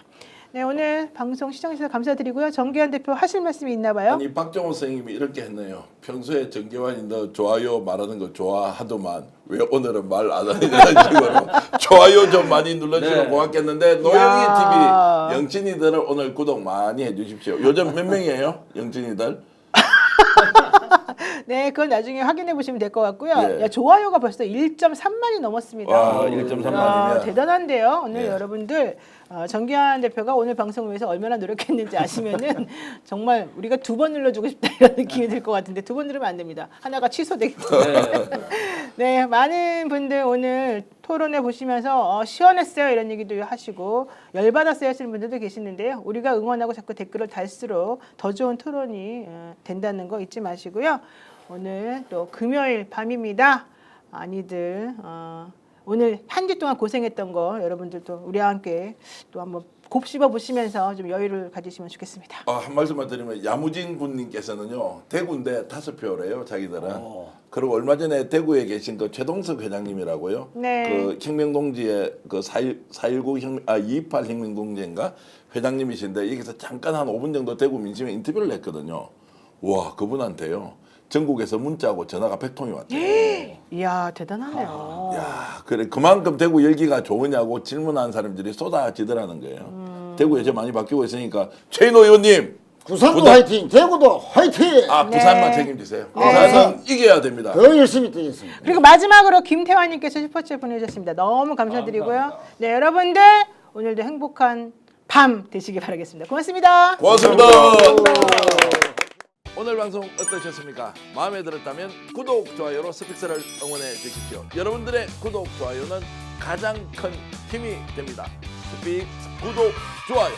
A: 네, 오늘 방송 시청해주셔서 감사드리고요. 정계환 대표 하실 말씀이 있나 봐요?
D: 아니 박정호 선생님이 이렇게 했네요. 평소에 정계환이 너 좋아요 말하는 거 좋아하더만 왜 오늘은 말 안 하느냐는 식으로 좋아요 좀 많이 눌러주시면
B: 네.
D: 고맙겠는데 노영희
A: 야.
D: TV 영진이들 오늘 구독 많이 해주십시오. 요즘 몇 명이에요? 영진이들?
A: 네, 그건 나중에 확인해 보시면 될 것 같고요.
D: 예.
A: 야, 좋아요가 벌써 1.3만이 넘었습니다.
D: 와 1.3만이면
A: 대단한데요. 오늘
D: 예.
A: 여러분들 정기환 대표가 오늘 방송을 위해서 얼마나 노력했는지 아시면은 정말 우리가 2번 눌러주고 싶다 이런 느낌이 들 것 같은데 2번 누르면 안 됩니다. 하나가 취소되기 때문에. 네, 많은 분들 오늘 토론회 보시면서 시원했어요 이런 얘기도 하시고 열받았어요 하시는 분들도 계시는데요. 우리가 응원하고 자꾸 댓글을 달수록 더 좋은 토론이 된다는 거 잊지 마시고요. 오늘 또 금요일 밤입니다. 많이들 오늘 한 주 동안 고생했던 거 여러분들도 우리와 함께 또 한번 곱씹어 보시면서 좀 여유를 가지시면 좋겠습니다.
D: 한 말씀만 드리면 야무진 군님께서는요 대구인데 5표래요 자기들은. 그리고 얼마 전에 대구에 계신 그 최동석 회장님이라고요.
A: 네.
D: 그 혁명동지의 그 228 혁명동지인가 회장님이신데 여기서 잠깐 한 5분 정도 대구 민심에 인터뷰를 했거든요. 와 그분한테요 전국에서 문자하고 전화가 100통이 왔대요.
A: 이야 대단하네요.
D: 야, 그래 그만큼 대구 열기가 좋으냐고 질문하는 사람들이 쏟아지더라는 거예요. 대구 요새 많이 바뀌고 있으니까 최인호 의원님
C: 부산도
D: 부산-
C: 화이팅, 대구도 화이팅.
D: 부산만
A: 네.
D: 책임지세요. 부산은 이겨야 됩니다.
C: 더 열심히 뛰겠습니다.
A: 그리고 마지막으로 김태환님께서 슈퍼챗 보내주셨습니다. 너무 감사드리고요.
B: 감사합니다.
A: 네 여러분들 오늘도 행복한 밤 되시기 바라겠습니다. 고맙습니다.
D: 고맙습니다. 오늘 방송 어떠셨습니까? 마음에 들었다면 구독, 좋아요로 스픽스를 응원해 주십시오. 여러분들의 구독, 좋아요는 가장 큰 힘이 됩니다. 스픽스 구독, 좋아요